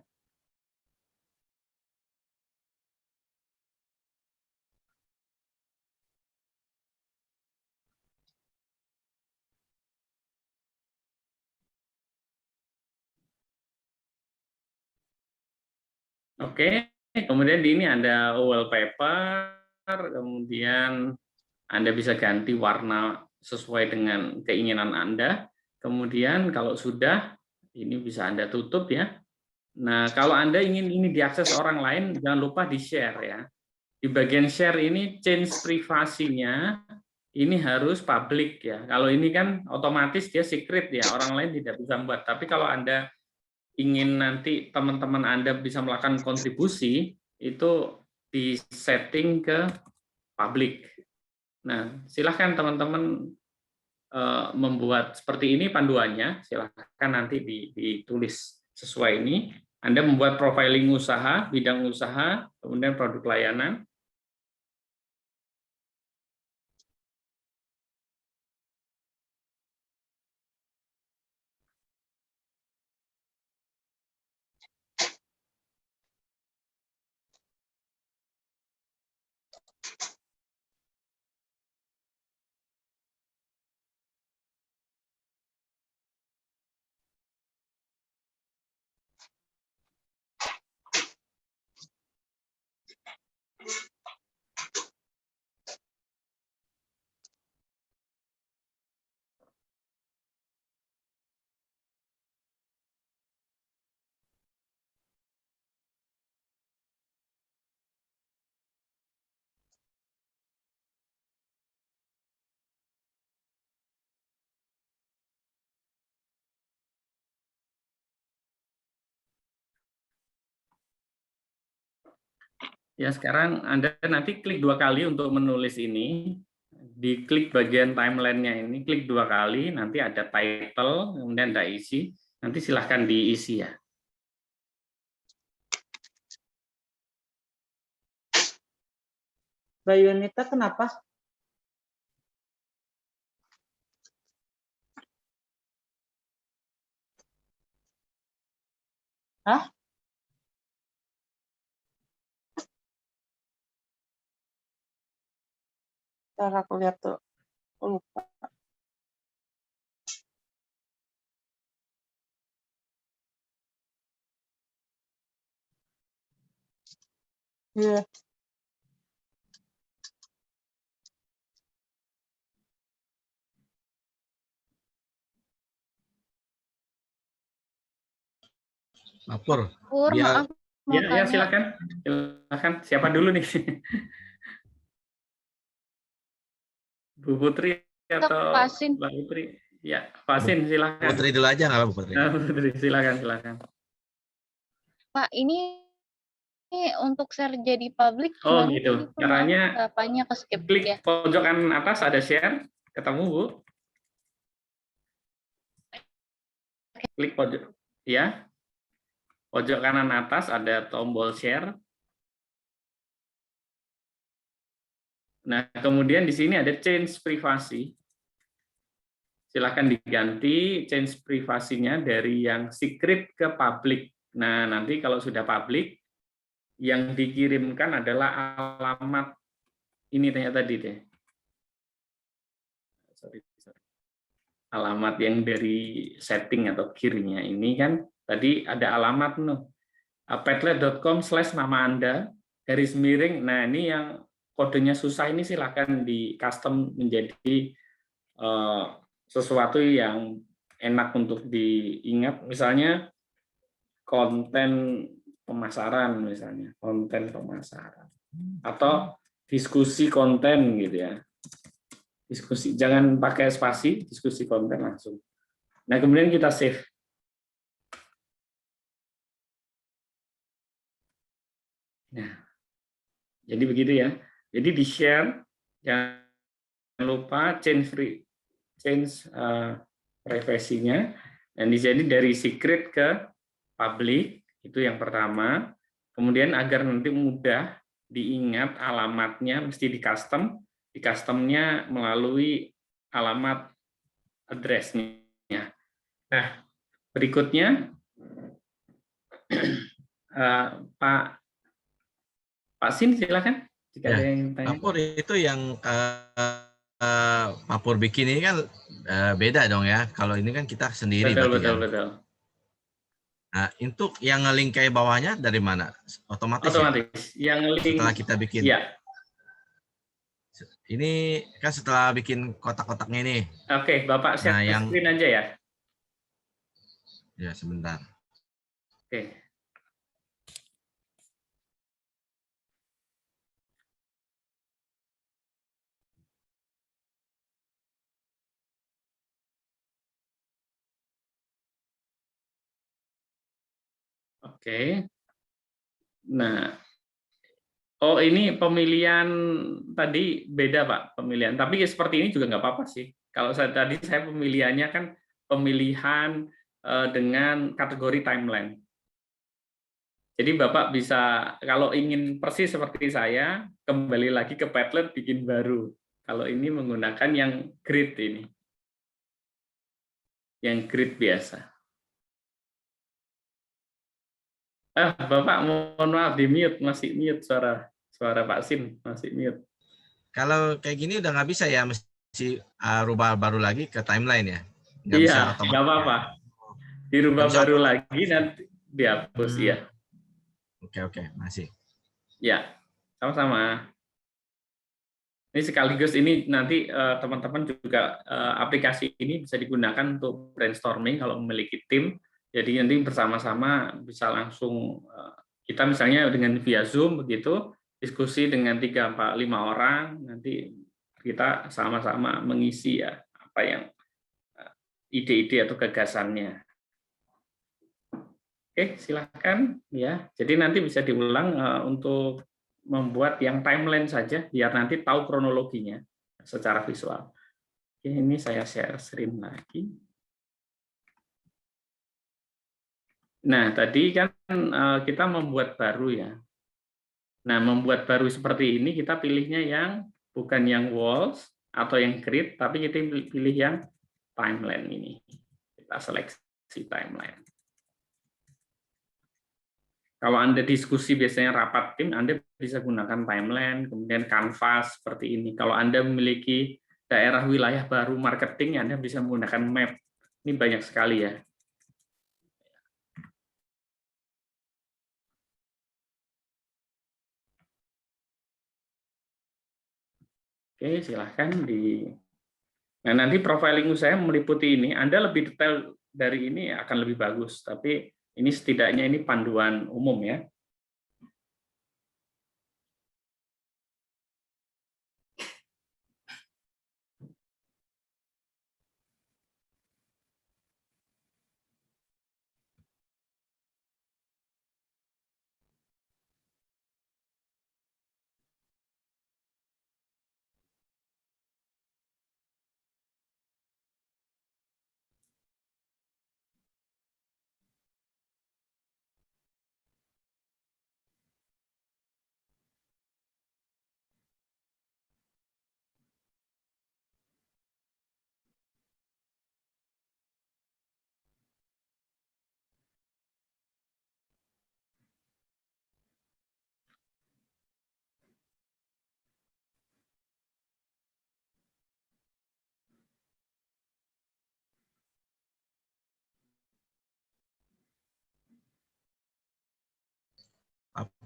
Oke, kemudian di ini ada wallpaper, kemudian Anda bisa ganti warna sesuai dengan keinginan Anda. Kemudian kalau sudah, ini bisa Anda tutup ya. Nah, kalau Anda ingin ini diakses orang lain, jangan lupa di-share ya. Di bagian share ini change privasinya ini harus public ya. Kalau ini kan otomatis dia secret ya, orang lain tidak bisa membuat. Tapi kalau Anda ingin nanti teman-teman Anda bisa melakukan kontribusi, itu di-setting ke public. Nah, silahkan teman-teman membuat seperti ini panduannya, silahkan nanti ditulis sesuai ini. Anda membuat profiling usaha, bidang usaha, kemudian produk layanan. Ya, sekarang Anda nanti klik 2 kali untuk menulis ini. Diklik bagian timeline-nya ini, klik 2 kali, nanti ada title, kemudian ada isi. Nanti silahkan diisi ya. Mbak Yunita kenapa? Hah? Ntar aku lihat tuh. Aku lupa. Iya. Pak Pur, Maaf, mau Ya, tanya. silakan. Silakan. Siapa dulu nih? Bu Putri atau Pasin. Mbak Putri? Ya, Pasin silakan. Putri dulu aja nggak Bu Putri? Bu Putri, silakan. Pak, ini untuk share jadi publik Oh gimana? gitu. Tadi Caranya apanya ke skip klik ya? pojokan atas ada share, ketemu Bu. Klik pojok, ya. pojok kanan atas ada tombol share. Nah, kemudian di sini ada change privasi. Silahkan diganti change privasinya dari yang secret ke public. Nah, nanti kalau sudah public, yang dikirimkan adalah alamat ini tadi deh. Sorry. Alamat yang dari setting atau kirinya ini kan tadi ada alamat padlet.com/nama Anda garis miring. Nah, ini yang kodenya susah ini silahkan di custom menjadi sesuatu yang enak untuk diingat, misalnya konten pemasaran, misalnya konten pemasaran atau diskusi konten gitu ya. Diskusi, jangan pakai spasi, diskusi konten langsung. Nah, kemudian kita save. Nah, jadi begitu ya. Jadi di share, jangan lupa change privasinya, dan jadi dari secret ke public, itu yang pertama. Kemudian agar nanti mudah diingat alamatnya, mesti di customnya melalui alamat address-nya. Nah, berikutnya Pak Sin, silakan jika Ya, ada yang tanya. Pak Pur, itu yang Pak Pur bikin ini kan beda dong ya. Kalau ini kan kita sendiri berarti kan. Betul. Nah, untuk yang nge-link kayak bawahnya dari mana? Otomatis ya? Yang link Setelah kita bikin. Ya. Ini kan setelah bikin kotak-kotaknya ini. Oke, Bapak share screen aja ya. Ya, sebentar. Oke. Oke. Nah, ini pemilihan tadi beda Pak, pemilihan. Tapi seperti ini juga nggak apa-apa sih. Kalau saya pemilihannya kan pemilihan dengan kategori timeline. Jadi Bapak bisa, kalau ingin persis seperti saya, kembali lagi ke Padlet bikin baru. Kalau ini menggunakan yang grid ini. Yang grid biasa. Bapak mohon maaf di mute, masih mute suara Pak Sin, masih mute. Kalau kayak gini udah nggak bisa ya, mesti rubah baru lagi ke timeline ya? Nggak Iya, bisa otomatis. nggak apa-apa. Dirubah bisa baru lagi nanti dihapus ya. Oke, masih. Ya, sama-sama. Ini sekaligus ini nanti teman-teman juga aplikasi ini bisa digunakan untuk brainstorming kalau memiliki tim. Jadi nanti bersama-sama bisa langsung kita misalnya dengan via Zoom begitu diskusi dengan 3, 4, 5 orang, nanti kita sama-sama mengisi ya apa yang ide-ide atau gagasannya. Oke, silakan ya. Jadi nanti bisa diulang untuk membuat yang timeline saja biar nanti tahu kronologinya secara visual. Oke, ini saya share screen lagi. Nah, tadi kan kita membuat baru ya. Nah, membuat baru seperti ini kita pilihnya yang bukan yang walls atau yang grid, tapi kita pilih yang timeline ini. Kita seleksi timeline. Kalau Anda diskusi biasanya rapat tim, Anda bisa gunakan timeline, kemudian kanvas seperti ini. Kalau Anda memiliki daerah wilayah baru marketing, Anda bisa menggunakan map. Ini banyak sekali ya. Oke, silahkan di. Nah, nanti profiling saya meliputi ini. Anda lebih detail dari ini akan lebih bagus. Tapi ini setidaknya ini panduan umum ya.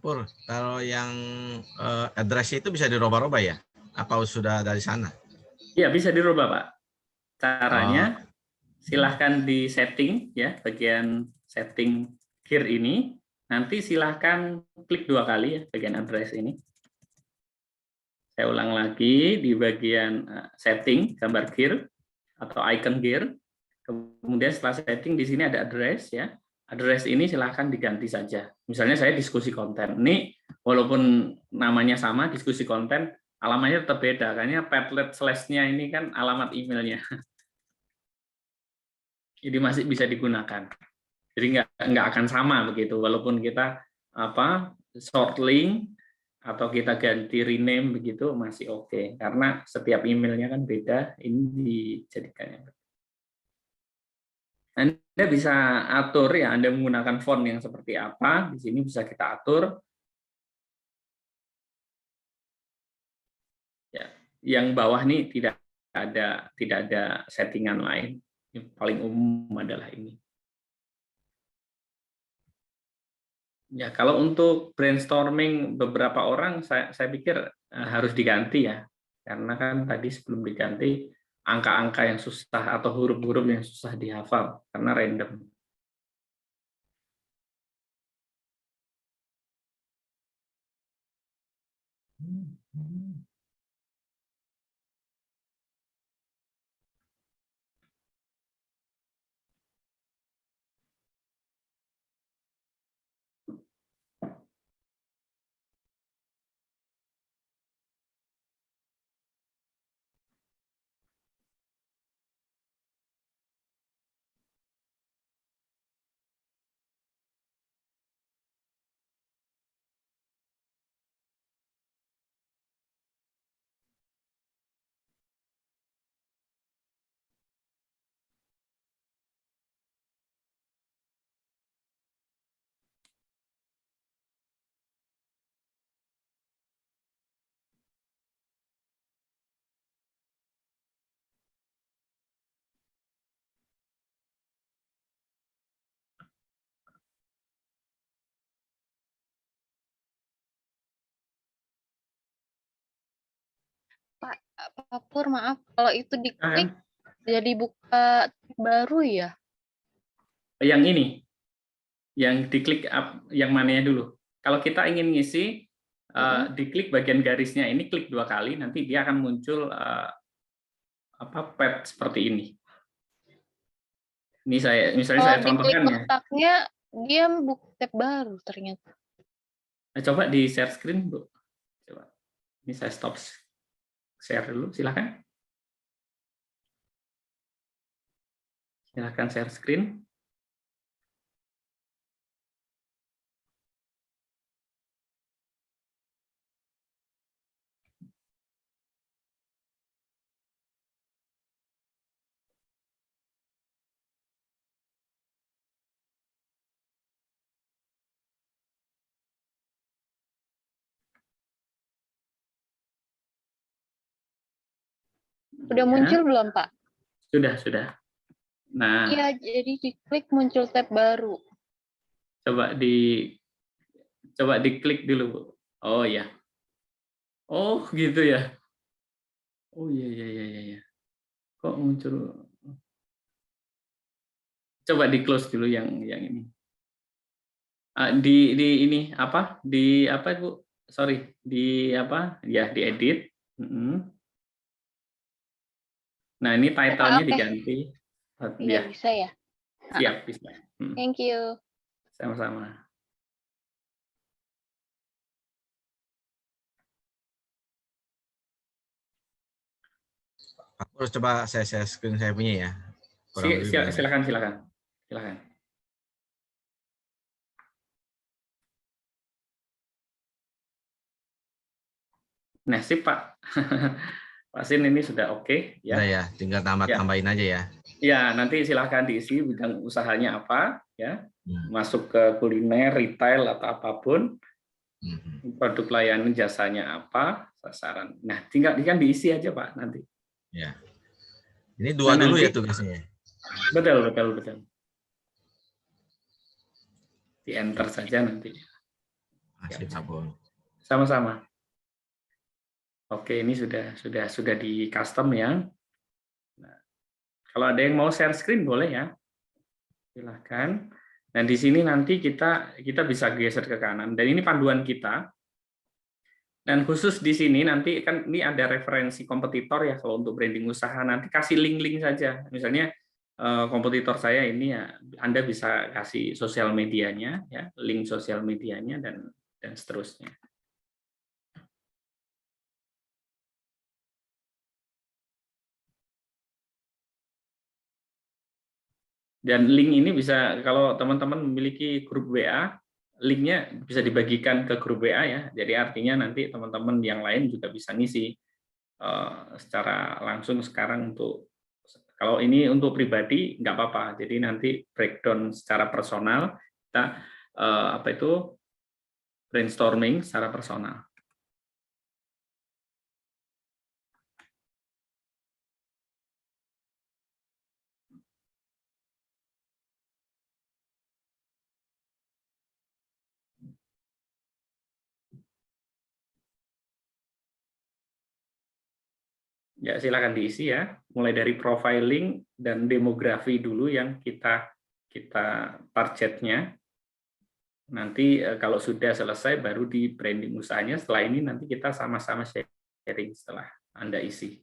Pur, kalau yang address itu bisa dirubah-rubah ya? Apa sudah dari sana? Iya, bisa dirubah, Pak. Caranya, Oh. silahkan di setting, ya, bagian setting gear ini. Nanti silahkan klik 2 kali ya, bagian address ini. Saya ulang lagi, di bagian setting, gambar gear, atau icon gear. Kemudian setelah setting, di sini ada address, ya. Address ini silahkan diganti saja. Misalnya saya diskusi konten. Ini walaupun namanya sama, diskusi konten, alamatnya tetap beda. Karena Padlet slash-nya ini kan alamat emailnya. Jadi masih bisa digunakan. Jadi nggak akan sama begitu. Walaupun kita short link atau kita ganti rename begitu masih oke. Karena setiap emailnya kan beda. Ini dijadikannya. Anda bisa atur ya, Anda menggunakan font yang seperti apa, di sini bisa kita atur. Ya, yang bawah nih tidak ada settingan lain. Yang paling umum adalah ini. Ya, kalau untuk brainstorming beberapa orang, saya pikir harus diganti ya, karena kan tadi sebelum diganti angka-angka yang susah atau huruf-huruf yang susah dihafal karena random. Pak Pur, maaf kalau itu diklik Kan? jadi buka baru ya? Yang ini, yang diklik yang mananya dulu. Kalau kita ingin ngisi, diklik bagian garisnya ini, klik 2 kali, nanti dia akan muncul pad seperti ini. Ini misalnya Kalau saya diklik contohkan ya. kotaknya, dia buka tab baru ternyata. Coba di share screen, Bu. Coba. Ini saya stop share dulu, silakan. Silakan share screen. Udah Ya, muncul belum, Pak? sudah. Nah, Iya, jadi diklik muncul tab baru. coba diklik dulu, Bu. Oh ya. Oh, gitu ya. Oh iya. Kok muncul? Coba di close dulu yang ini. Di ini apa? Di apa, Bu? Sorry, di apa? Ya, di edit. Nah, ini title-nya Oke. diganti. Iya, Ya, bisa ya? siap, bisa. Thank you. Sama-sama. Aku harus coba saya share screen saya punya ya. Kurang lebih begini. Silakan. Nah, sip, Pak. Pak Sin ini sudah oke ya. Udah ya, tinggal tambah-tambahin aja ya. Ya, nanti silahkan diisi bidang usahanya apa ya. Masuk ke kuliner, retail atau apapun. Produk layanan jasanya apa, sasaran. Nah, tinggal diisi aja, Pak, nanti. Ya. Ini dua dulu ya tugasnya. Betul. Di enter saja nanti. Asik, Pak Pur. Sama-sama. Oke, ini sudah di custom ya. Nah, kalau ada yang mau share screen boleh ya, silahkan. Dan di sini nanti kita bisa geser ke kanan. Dan ini panduan kita. Dan khusus di sini nanti kan ini ada referensi kompetitor ya, kalau untuk branding usaha nanti kasih link-link saja. Misalnya kompetitor saya ini ya, Anda bisa kasih sosial medianya ya, link sosial medianya dan seterusnya. Dan link ini bisa, kalau teman-teman memiliki grup WA, linknya bisa dibagikan ke grup WA ya. Jadi artinya nanti teman-teman yang lain juga bisa ngisi secara langsung sekarang. Untuk kalau ini untuk pribadi nggak apa-apa. Jadi nanti breakdown secara personal, kita brainstorming secara personal. Ya, silakan diisi ya. Mulai dari profiling dan demografi dulu yang kita targetnya. Nanti kalau sudah selesai baru di branding usahanya. Setelah ini nanti kita sama-sama sharing setelah Anda isi.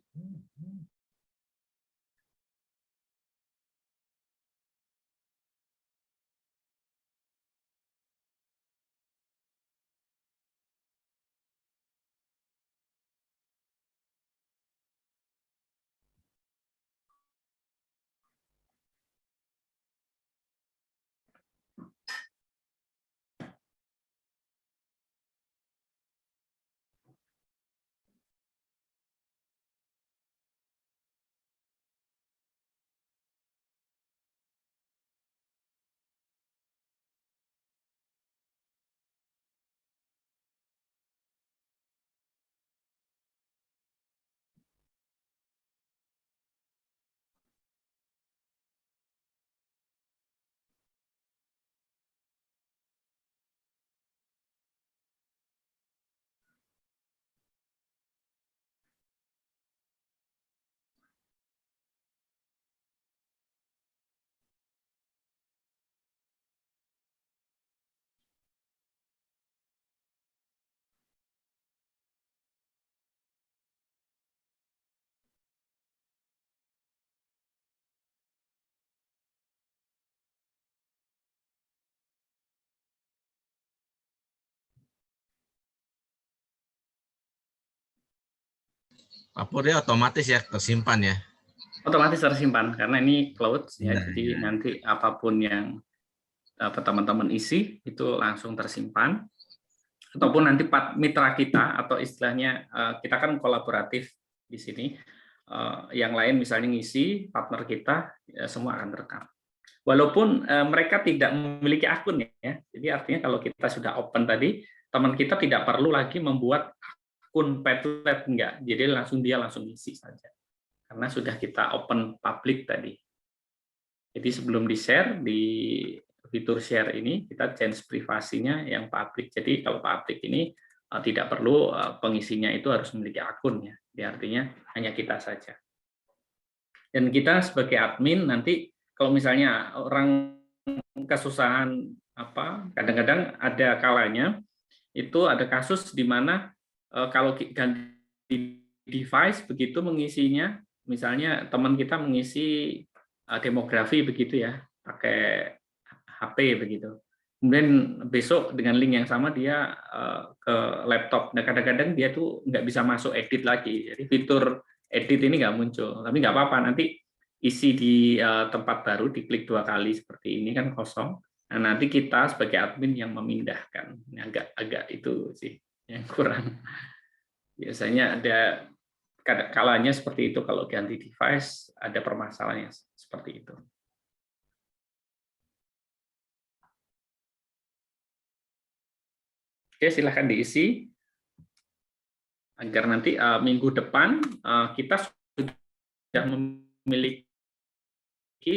Pak Pur, ya otomatis ya tersimpan ya. Otomatis tersimpan karena ini cloud ya. Nah, Jadi ya. nanti apapun yang teman-teman isi itu langsung tersimpan. Ataupun nanti mitra kita atau istilahnya kita kan kolaboratif di sini. Yang lain misalnya ngisi, partner kita ya, semua akan terekam. Walaupun mereka tidak memiliki akun ya. Jadi artinya kalau kita sudah open tadi, teman kita tidak perlu lagi membuat akun Padlet, enggak. Jadi dia langsung isi saja. Karena sudah kita open public tadi. Jadi sebelum di-share di fitur share ini kita change privasinya yang public. Jadi kalau public ini tidak perlu pengisinya itu harus memiliki akun ya. Jadi artinya hanya kita saja. Dan kita sebagai admin nanti kalau misalnya orang kesusahan kadang-kadang ada kalanya itu ada kasus di mana kalau ganti device begitu mengisinya, misalnya teman kita mengisi demografi begitu ya, pakai HP begitu. Kemudian besok dengan link yang sama dia ke laptop. Nah kadang-kadang dia tuh nggak bisa masuk edit lagi. Jadi fitur edit ini nggak muncul. Tapi nggak apa-apa, nanti isi di tempat baru, diklik 2 kali seperti ini kan kosong. Nah nanti kita sebagai admin yang memindahkan. Ini agak itu sih yang kurang. Biasanya ada kalanya seperti itu kalau ganti device ada permasalahannya seperti itu. Oke, silahkan diisi agar nanti minggu depan kita sudah memiliki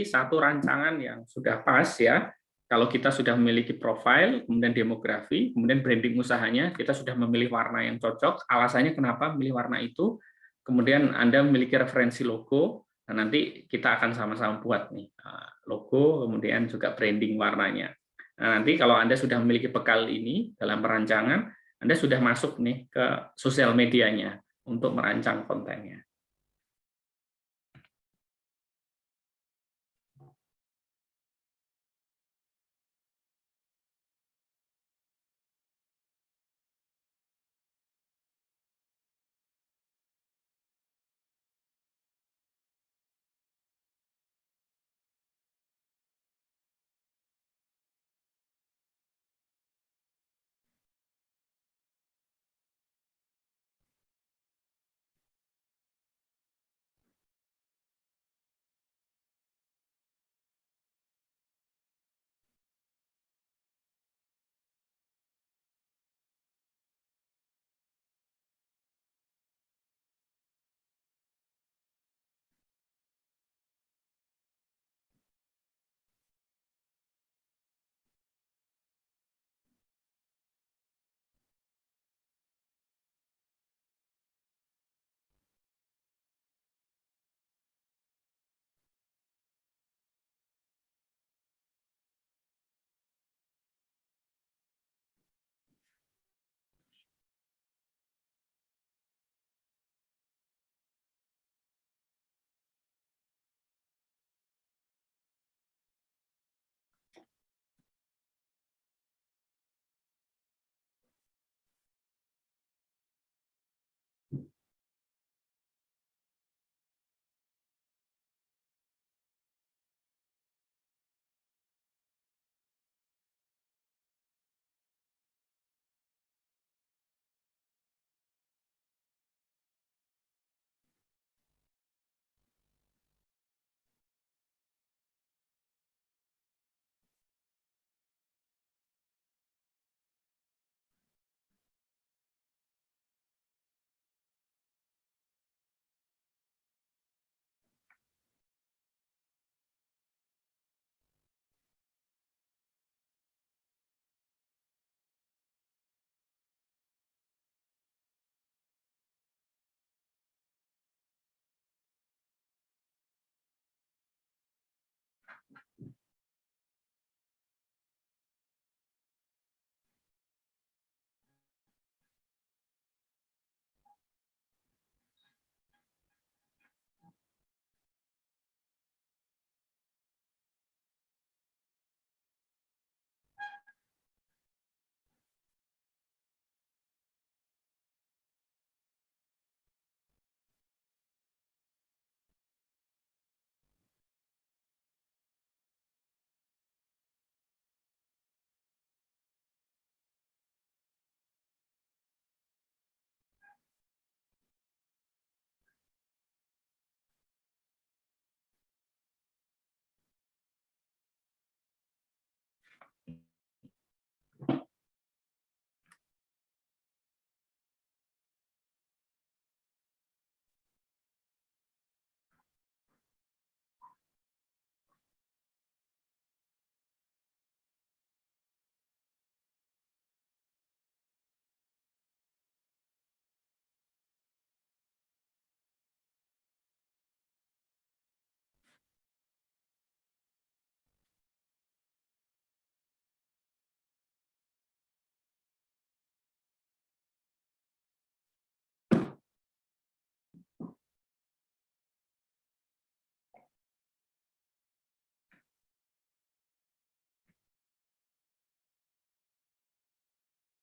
satu rancangan yang sudah pas ya, kalau kita sudah memiliki profil, kemudian demografi, kemudian branding usahanya, kita sudah memilih warna yang cocok. Alasannya kenapa memilih warna itu, kemudian Anda memiliki referensi logo, nah nanti kita akan sama-sama buat nih logo, kemudian juga branding warnanya. Nah, nanti kalau Anda sudah memiliki bekal ini dalam perancangan, Anda sudah masuk nih ke sosial medianya untuk merancang kontennya.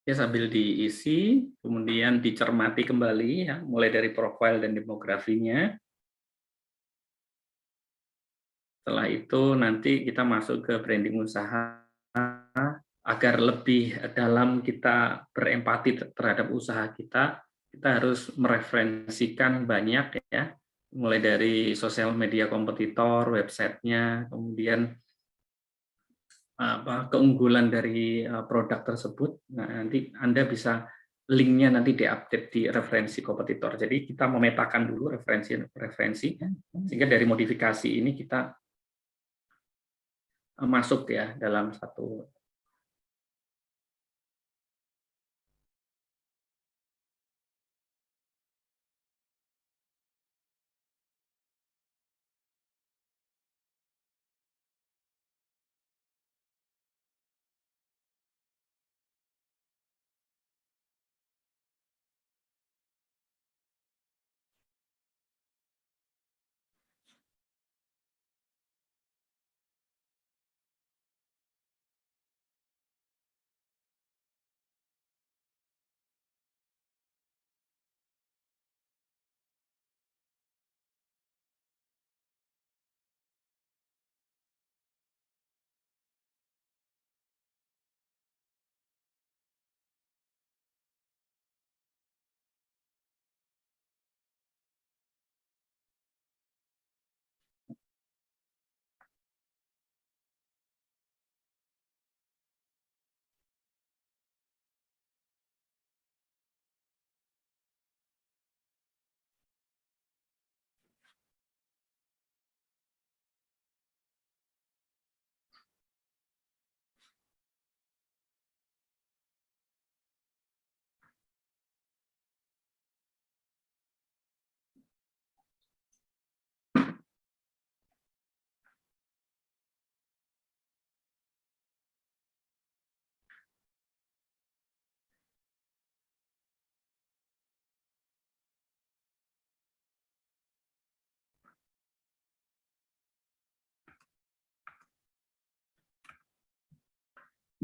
Ya, sambil diisi, kemudian dicermati kembali, ya, mulai dari profil dan demografinya. Setelah itu nanti kita masuk ke branding usaha agar lebih dalam kita berempati terhadap usaha kita harus mereferensikan banyak ya, mulai dari sosial media kompetitor, websitenya, kemudian keunggulan dari produk tersebut. Nah, nanti Anda bisa linknya nanti diupdate di referensi kompetitor. Jadi kita memetakan dulu referensi, sehingga dari modifikasi ini kita masuk ya dalam satu.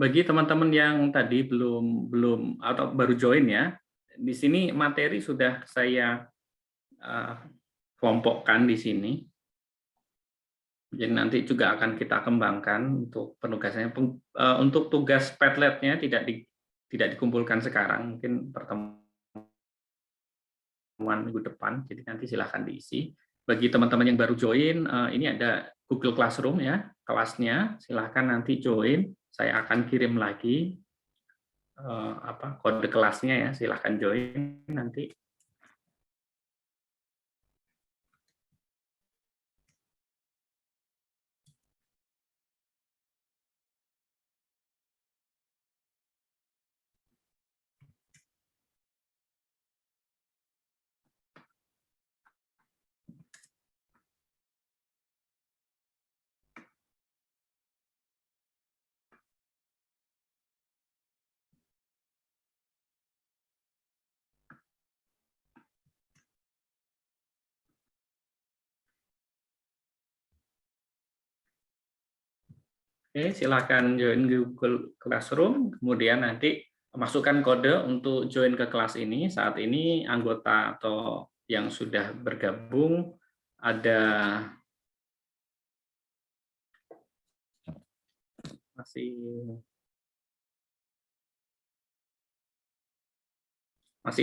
Bagi teman-teman yang tadi belum atau baru join ya, di sini materi sudah saya kelompokkan di sini. Jadi nanti juga akan kita kembangkan untuk penugasannya. Untuk tugas Padlet-nya tidak dikumpulkan sekarang, mungkin pertemuan minggu depan. Jadi nanti silahkan diisi. Bagi teman-teman yang baru join, ini ada Google Classroom ya, kelasnya. Silahkan nanti join. Saya akan kirim lagi kode kelasnya ya. Silahkan join nanti. Oke, silakan join Google Classroom, kemudian nanti masukkan kode untuk join ke kelas ini. Saat ini anggota atau yang sudah bergabung ada masih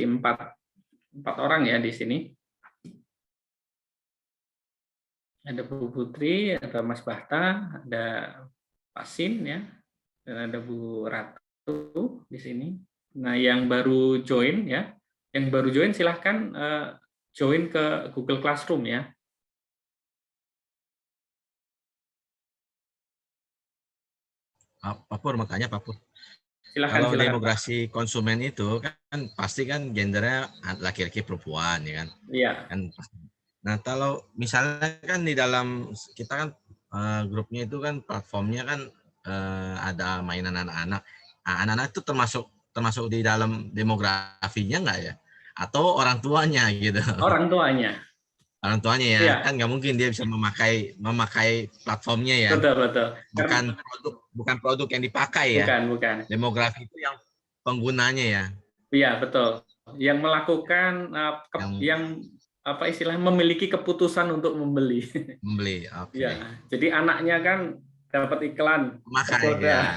empat orang ya di sini. Ada Bu Putri, ada Mas Bahta, ada Pak Sin ya, dan ada Bu Ratu di sini. Nah, yang baru join ya, silahkan join ke Google Classroom ya. Pak Pur, makanya Pak Pur. Silakan, Kalau silakan. demografi konsumen itu kan pasti kan gendernya laki-laki perempuan ya kan. Iya. Nah, kalau misalnya kan di dalam kita kan grupnya itu kan platformnya kan ada mainan anak-anak. Nah, anak-anak itu termasuk di dalam demografinya nggak ya? Atau orang tuanya gitu? Orang tuanya. Orang tuanya ya, Iya. kan nggak mungkin dia bisa memakai platformnya ya. Betul. Bukan produk yang dipakai ya. Bukan. Demografi itu yang penggunanya ya. Iya, betul. Yang melakukan yang apa istilahnya memiliki keputusan untuk membeli. Membeli, oke. Ya, jadi anaknya kan dapat iklan. Makanya.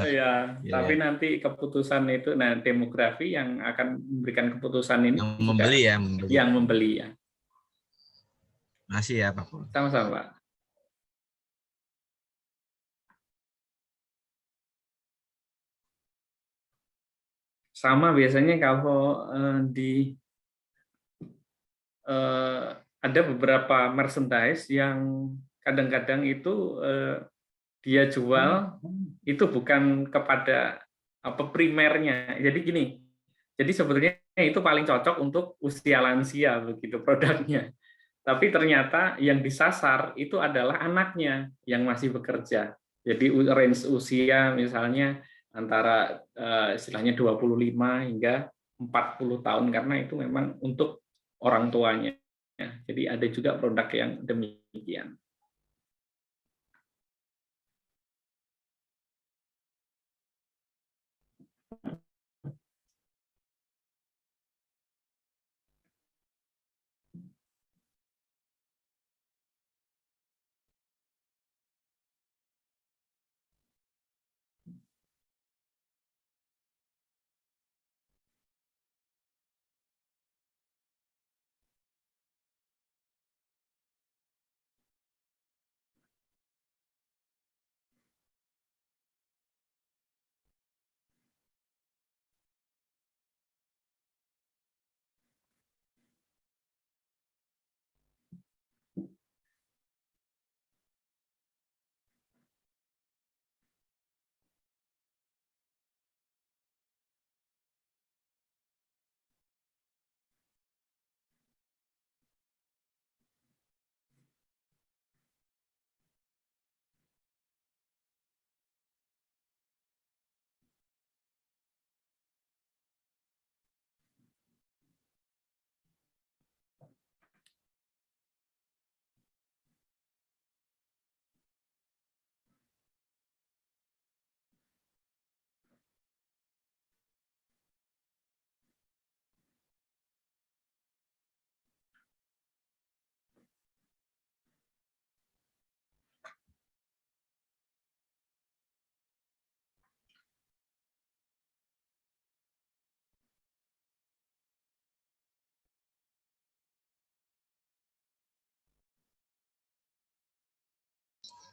Ya, tapi nanti keputusan itu, nah demografi yang akan memberikan keputusan ini yang juga membeli ya, yang membeli ya. Masih ya Pak Pur. Sama-sama Pak. Sama biasanya kalau ada beberapa merchandise yang kadang-kadang itu dia jual itu bukan kepada apa primernya. Jadi gini, jadi sebetulnya itu paling cocok untuk usia lansia begitu produknya. Tapi ternyata yang disasar itu adalah anaknya yang masih bekerja. Jadi range usia misalnya antara istilahnya 25 hingga 40 tahun karena itu memang untuk orang tuanya. Jadi ada juga produk yang demikian.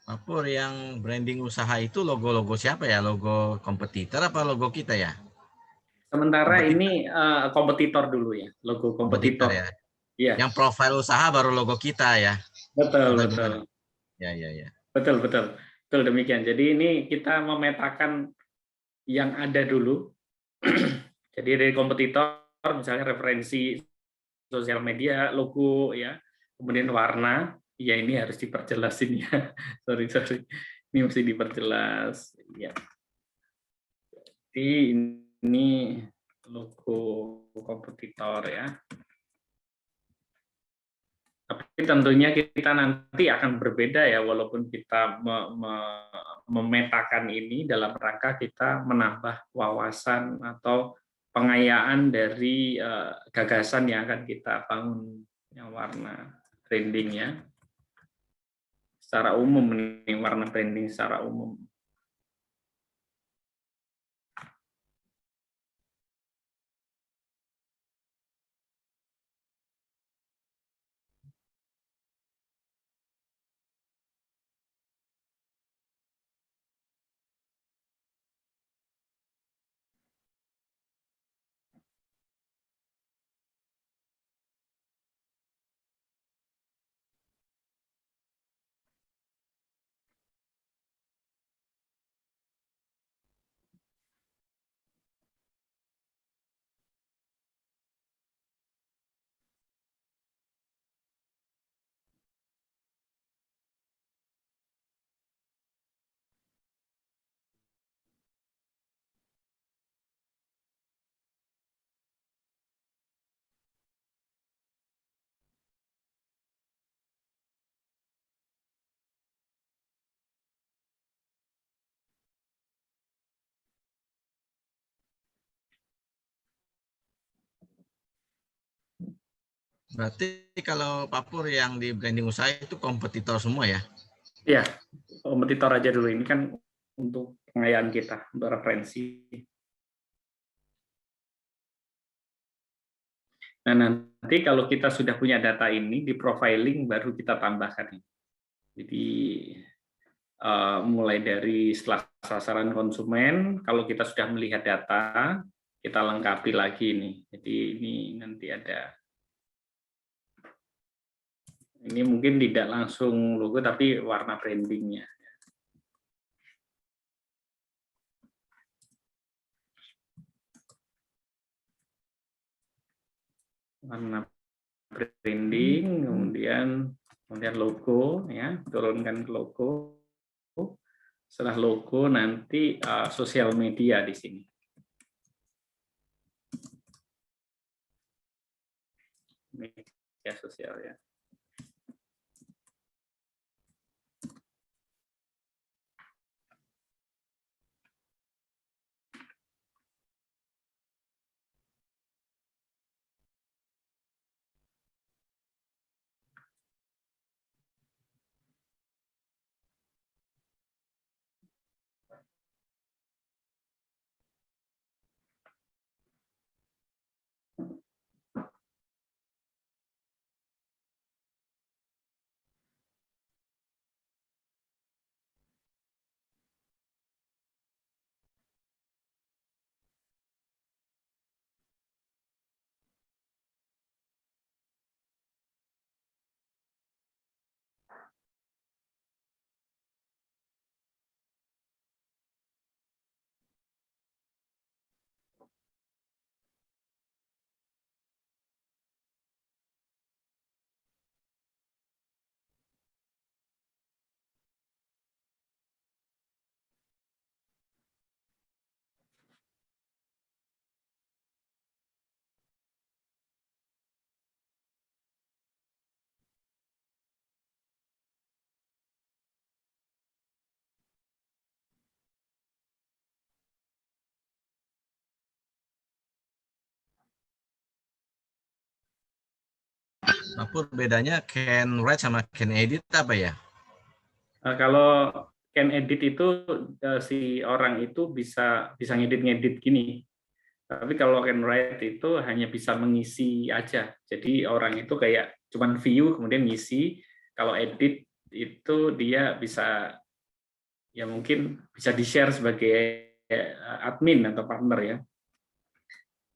Pak Pur, yang branding usaha itu logo-logo siapa ya? Logo kompetitor apa logo kita ya? Sementara Kompetitor, ini kompetitor dulu ya, logo kompetitor kompetitor. ya. Iya, Yang profil usaha baru logo kita ya. betul, Atau betul. gimana? Ya, ya, ya. Betul, betul. Betul demikian. Jadi ini kita memetakan yang ada dulu. Jadi dari kompetitor, misalnya referensi sosial media, logo, ya, kemudian warna, ya ini harus diperjelasin ya. Sorry, ini mesti diperjelas. Ya. Jadi ini logo kompetitor ya. Tapi tentunya kita nanti akan berbeda ya, walaupun kita memetakan ini dalam rangka kita menambah wawasan atau pengayaan dari gagasan yang akan kita bangun, yang warna brandingnya secara umum, ini warna branding secara umum. Berarti kalau Pak Pur yang di branding usaha itu kompetitor semua ya? Ya, kompetitor aja dulu, ini kan untuk pengayaan kita, untuk referensi. Nah, nanti kalau kita sudah punya data ini, di profiling baru kita tambahkan. Jadi mulai dari setelah sasaran konsumen, kalau kita sudah melihat data, kita lengkapi lagi nih. Jadi ini nanti ada Ini mungkin tidak langsung logo, tapi warna brandingnya. Warna branding, kemudian logo, ya, turunkan ke logo. Setelah logo nanti sosial media di sini. Media sosial ya. Pur, bedanya can write sama can edit apa ya? Kalau can edit itu si orang itu bisa ngedit-ngedit gini. Tapi kalau can write itu hanya bisa mengisi aja. Jadi orang itu kayak cuman view kemudian ngisi. Kalau edit itu dia bisa, ya mungkin bisa di-share sebagai admin atau partner ya.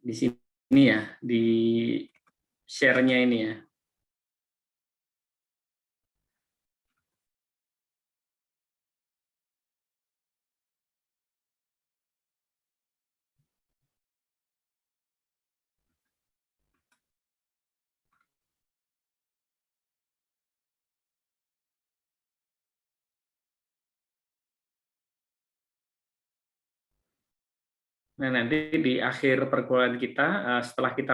Di sini ya, di share-nya ini ya. Nah, nanti di akhir perkuliahan kita, setelah kita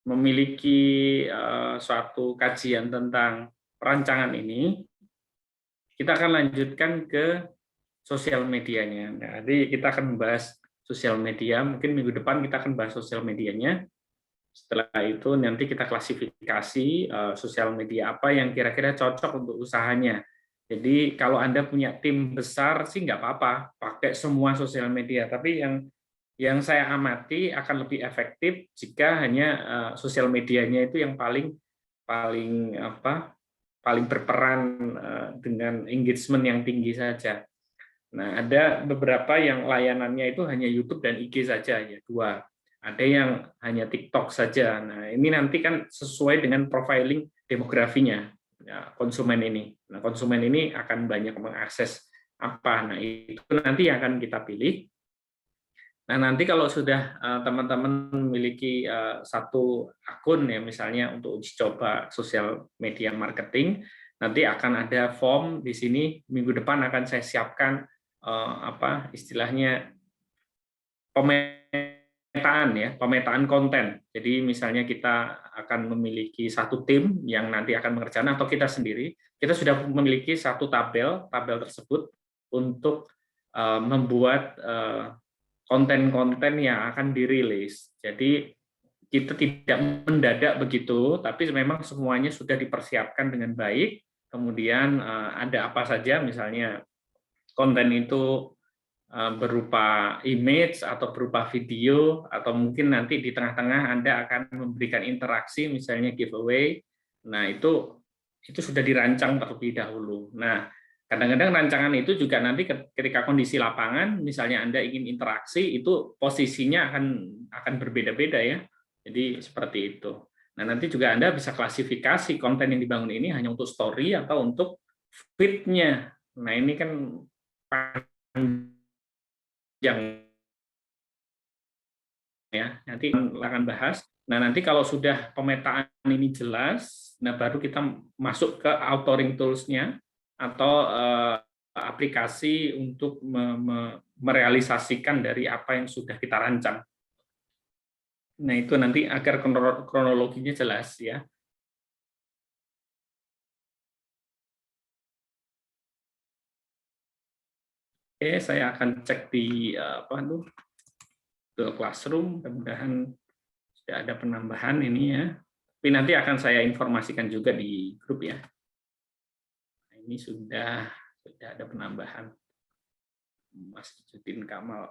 memiliki suatu kajian tentang perancangan ini, kita akan lanjutkan ke sosial medianya. Nah, jadi kita akan membahas sosial media, mungkin minggu depan kita akan bahas sosial medianya. Setelah itu nanti kita klasifikasi sosial media apa yang kira-kira cocok untuk usahanya. Jadi kalau Anda punya tim besar sih nggak apa-apa, pakai semua sosial media. Tapi yang saya amati akan lebih efektif jika hanya sosial medianya itu yang paling berperan dengan engagement yang tinggi saja. Nah, ada beberapa yang layanannya itu hanya YouTube dan IG saja ya, 2. Ada yang hanya TikTok saja. Nah, ini nanti kan sesuai dengan profiling demografinya ya, konsumen ini. Nah, konsumen ini akan banyak mengakses apa. Nah, itu nanti yang akan kita pilih. Nah, nanti kalau sudah teman-teman memiliki satu akun ya, misalnya untuk uji coba sosial media marketing, nanti akan ada form di sini. Minggu depan akan saya siapkan istilahnya pemetaan konten. Jadi misalnya kita akan memiliki satu tim yang nanti akan mengerjakan, atau kita sendiri, kita sudah memiliki satu tabel tersebut untuk membuat konten-konten yang akan dirilis. Jadi kita tidak mendadak begitu, tapi memang semuanya sudah dipersiapkan dengan baik. Kemudian ada apa saja, misalnya konten itu berupa image atau berupa video, atau mungkin nanti di tengah-tengah Anda akan memberikan interaksi, misalnya giveaway. Nah, itu sudah dirancang terlebih dahulu. Nah, kadang-kadang rancangan itu juga nanti ketika kondisi lapangan, misalnya Anda ingin interaksi, itu posisinya akan berbeda-beda ya. Jadi seperti itu. Nah, nanti juga Anda bisa klasifikasi konten yang dibangun ini hanya untuk story atau untuk feed-nya. Nah, ini kan panjang ya, nanti akan bahas. Nah, nanti kalau sudah pemetaan ini jelas, nah baru kita masuk ke authoring tools-nya atau aplikasi untuk merealisasikan dari apa yang sudah kita rancang. Nah, itu nanti agar kronologinya jelas ya. Oke, saya akan cek di Google Classroom, mudah-mudahan sudah ada penambahan ini ya. Tapi nanti akan saya informasikan juga di grup ya. Nah, ini sudah ada penambahan. Mas Judin Kamal.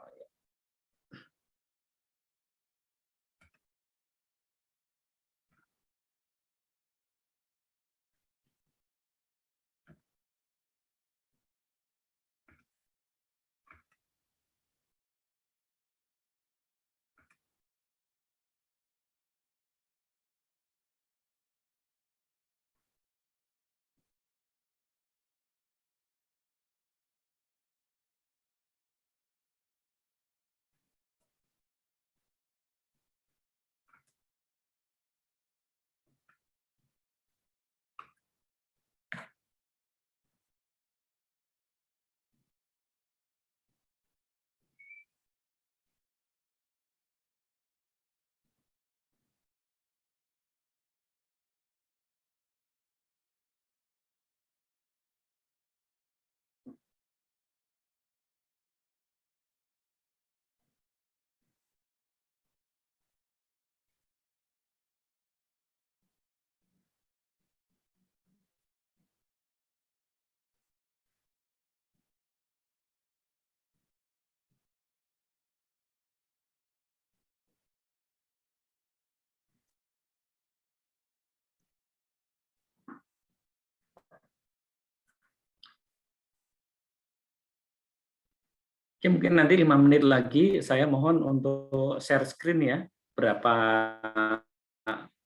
Oke, mungkin nanti 5 menit lagi saya mohon untuk share screen ya. Berapa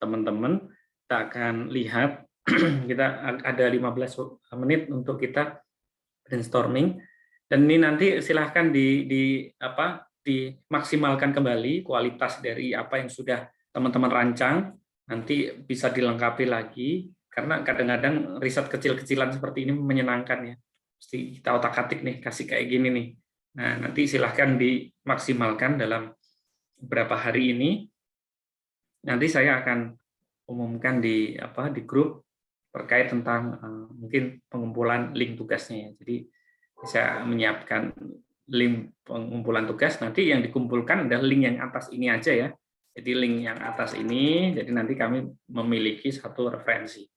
teman-teman kita akan lihat kita ada 15 menit untuk kita brainstorming, dan ini nanti silahkan dimaksimalkan kembali kualitas dari apa yang sudah teman-teman rancang, nanti bisa dilengkapi lagi karena kadang-kadang riset kecil-kecilan seperti ini menyenangkan ya. Mesti kita otak-atik nih, kasih kayak gini nih. Nah, nanti silahkan dimaksimalkan dalam beberapa hari ini. Nanti saya akan umumkan di grup terkait tentang mungkin pengumpulan link tugasnya ya. Jadi saya menyiapkan link pengumpulan tugas, nanti yang dikumpulkan adalah link yang atas ini aja ya. Jadi link yang atas ini, jadi nanti kami memiliki satu referensi.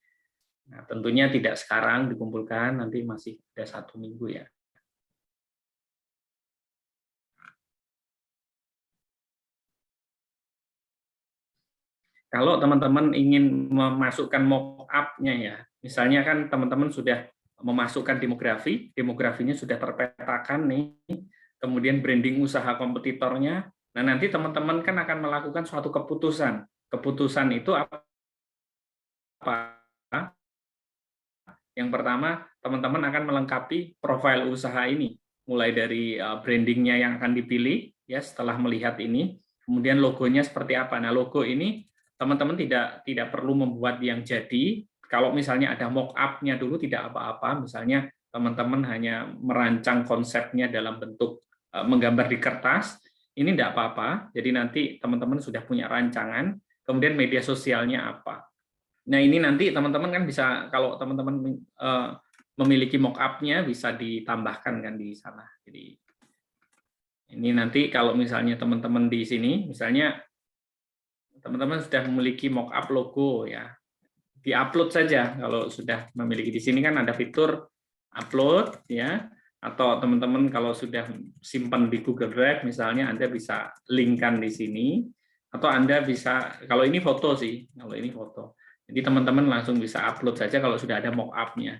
Nah, tentunya tidak sekarang dikumpulkan, nanti masih ada 1 minggu ya. Kalau teman-teman ingin memasukkan mock-up-nya ya, misalnya kan teman-teman sudah memasukkan demografinya sudah terpetakan nih, kemudian branding usaha kompetitornya, nah nanti teman-teman kan akan melakukan suatu keputusan. Keputusan itu apa? Yang pertama, teman-teman akan melengkapi profil usaha ini, mulai dari brandingnya yang akan dipilih, ya setelah melihat ini, kemudian logonya seperti apa. Nah, logo ini teman-teman tidak perlu membuat yang jadi. Kalau misalnya ada mock-up-nya dulu tidak apa-apa, misalnya teman-teman hanya merancang konsepnya dalam bentuk menggambar di kertas, ini tidak apa-apa. Jadi nanti teman-teman sudah punya rancangan, kemudian media sosialnya apa. Nah, ini nanti teman-teman kan bisa, kalau teman-teman memiliki mock-up-nya bisa ditambahkan kan di sana. Jadi ini nanti kalau misalnya teman-teman di sini, misalnya teman-teman sudah memiliki mock-up logo ya, di-upload saja. Kalau sudah memiliki di sini kan ada fitur upload ya, atau teman-teman kalau sudah simpan di Google Drive misalnya, Anda bisa linkkan di sini, atau Anda bisa, kalau ini foto sih, kalau ini foto. Jadi teman-teman langsung bisa upload saja kalau sudah ada mock-up-nya.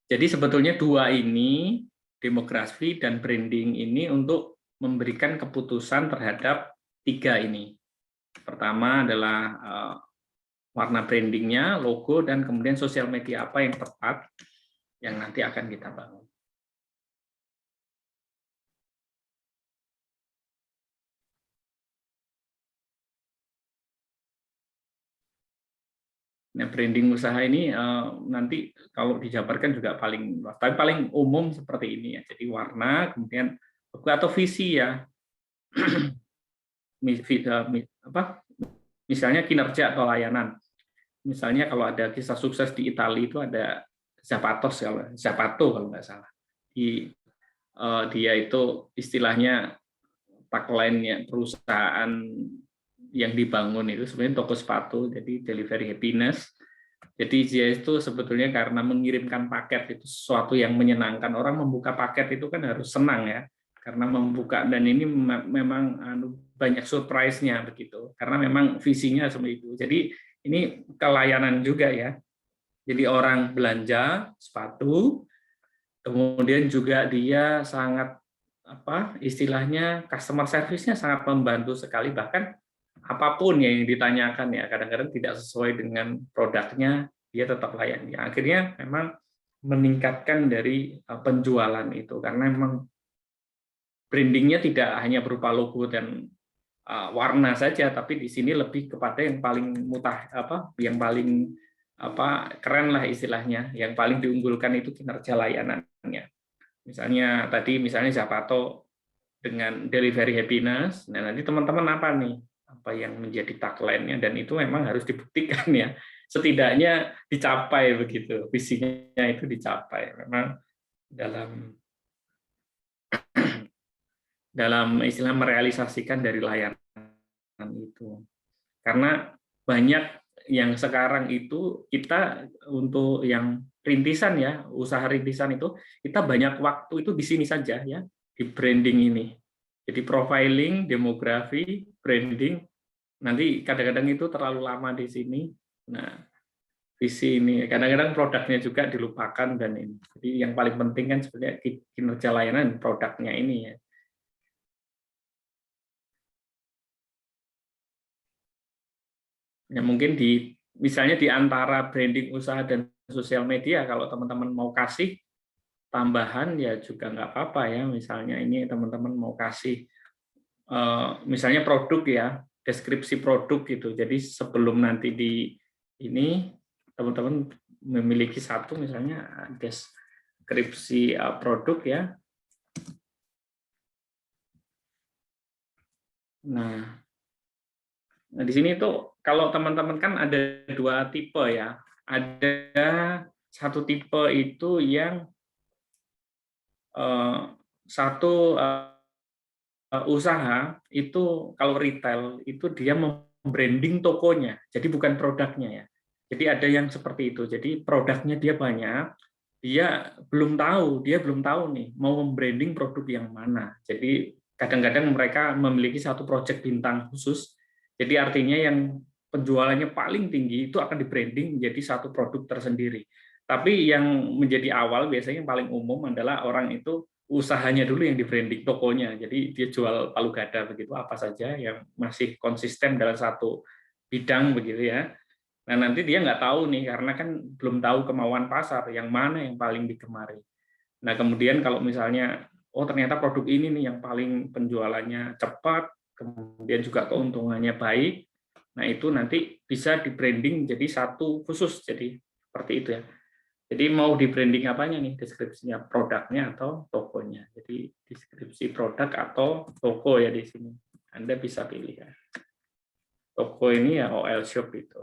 Jadi sebetulnya 2 ini, demografi dan branding ini untuk memberikan keputusan terhadap 3 ini. Pertama adalah warna brandingnya, logo, dan kemudian sosial media apa yang tepat yang nanti akan kita bangun. Nah, branding usaha ini nanti kalau dijabarkan juga paling umum seperti ini ya. Jadi warna, kemudian logo atau visi ya. Misalnya kinerja atau layanan. Misalnya kalau ada kisah sukses di Italia itu ada Zapato kalau nggak salah. Dia itu istilahnya tagline-nya perusahaan yang dibangun itu sebenarnya toko sepatu, jadi delivery happiness. Jadi dia itu sebetulnya karena mengirimkan paket itu sesuatu yang menyenangkan. Orang membuka paket itu kan harus senang ya, karena membuka, dan ini memang banyak surprise-nya begitu, karena memang visinya seperti itu. Jadi ini kelayanan juga ya. Jadi orang belanja sepatu, kemudian juga dia sangat istilahnya customer service-nya sangat membantu sekali, bahkan apapun yang ditanyakan ya kadang-kadang tidak sesuai dengan produknya dia tetap layani. Akhirnya memang meningkatkan dari penjualan itu karena memang brandingnya tidak hanya berupa logo dan warna saja, tapi di sini lebih kepada yang paling yang paling keren lah istilahnya, yang paling diunggulkan itu kinerja layanannya. Misalnya Zapato dengan delivery happiness. Nah, nanti teman-teman apa yang menjadi tagline-nya, dan itu memang harus dibuktikan ya. Setidaknya dicapai begitu, visinya itu dicapai. Memang dalam istilah merealisasikan dari layanan itu. Karena banyak yang sekarang itu kita untuk yang rintisan ya, usaha rintisan itu kita banyak waktu itu di sini saja ya, di branding ini. Jadi profiling, demografi, branding, nanti kadang-kadang itu terlalu lama di sini. Nah, visi ini kadang-kadang produknya juga dilupakan, dan ini. Jadi yang paling penting kan sebenarnya kinerja layanan produknya ini ya. Ya mungkin misalnya di antara branding usaha dan sosial media, kalau teman-teman mau kasih tambahan ya juga nggak apa-apa ya. Misalnya ini teman-teman mau kasih misalnya produk ya, deskripsi produk gitu. Jadi sebelum nanti ini teman-teman memiliki satu misalnya deskripsi produk ya. Nah, di sini tuh kalau teman-teman kan ada dua tipe ya. Ada satu tipe itu yang satu usaha itu kalau retail itu dia membranding tokonya, jadi bukan produknya ya. Jadi ada yang seperti itu. Jadi produknya dia banyak, dia belum tahu nih mau membranding produk yang mana. Jadi kadang-kadang mereka memiliki satu proyek bintang khusus. Jadi artinya yang penjualannya paling tinggi itu akan di-branding menjadi satu produk tersendiri. Tapi yang menjadi awal biasanya yang paling umum adalah orang itu usahanya dulu yang di-branding tokonya. Jadi dia jual palu gada begitu, apa saja yang masih konsisten dalam satu bidang begitu ya. Nah, nanti dia nggak tahu nih, karena kan belum tahu kemauan pasar, yang mana yang paling digemari. Nah, kemudian kalau misalnya, oh ternyata produk ini nih yang paling penjualannya cepat, kemudian juga keuntungannya baik, nah itu nanti bisa di-branding jadi satu khusus, jadi seperti itu ya. Jadi mau di-branding apanya nih, deskripsinya, produknya atau tokonya. Jadi deskripsi produk atau toko ya di sini. Anda bisa pilih ya. Toko ini ya OL Shop itu.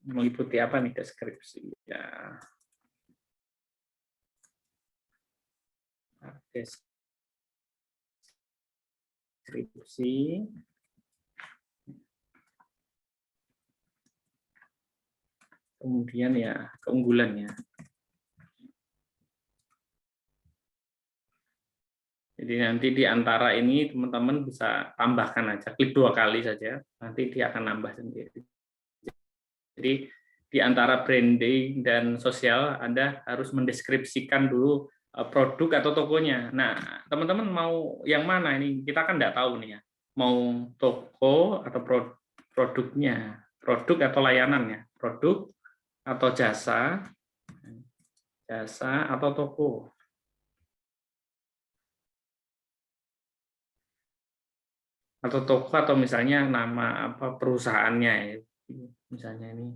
Mengikuti apa nih deskripsi ya. Deskripsi. Kemudian ya keunggulannya. Jadi nanti di antara ini teman-teman bisa tambahkan aja, klik 2 kali saja, nanti dia akan nambah sendiri. Jadi di antara branding dan sosial, Anda harus mendeskripsikan dulu produk atau tokonya. Nah, teman-teman mau yang mana ini? Kita kan nggak tahu nih ya. Mau toko atau produknya, produk atau layanannya, produk atau jasa atau toko. Atau toko atau misalnya nama apa perusahaannya ya. Misalnya ini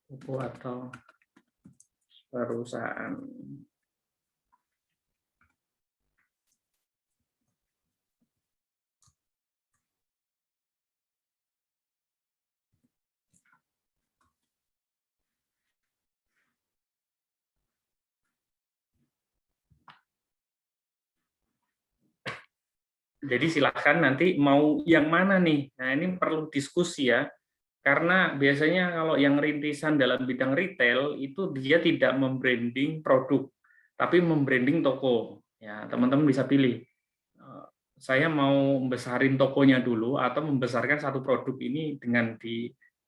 toko atau perusahaan. Jadi silahkan nanti mau yang mana nih. Nah ini perlu diskusi ya. Karena biasanya kalau yang rintisan dalam bidang retail itu dia tidak membranding produk, tapi membranding toko. Ya teman-teman bisa pilih. Saya mau membesarin tokonya dulu atau membesarkan satu produk ini dengan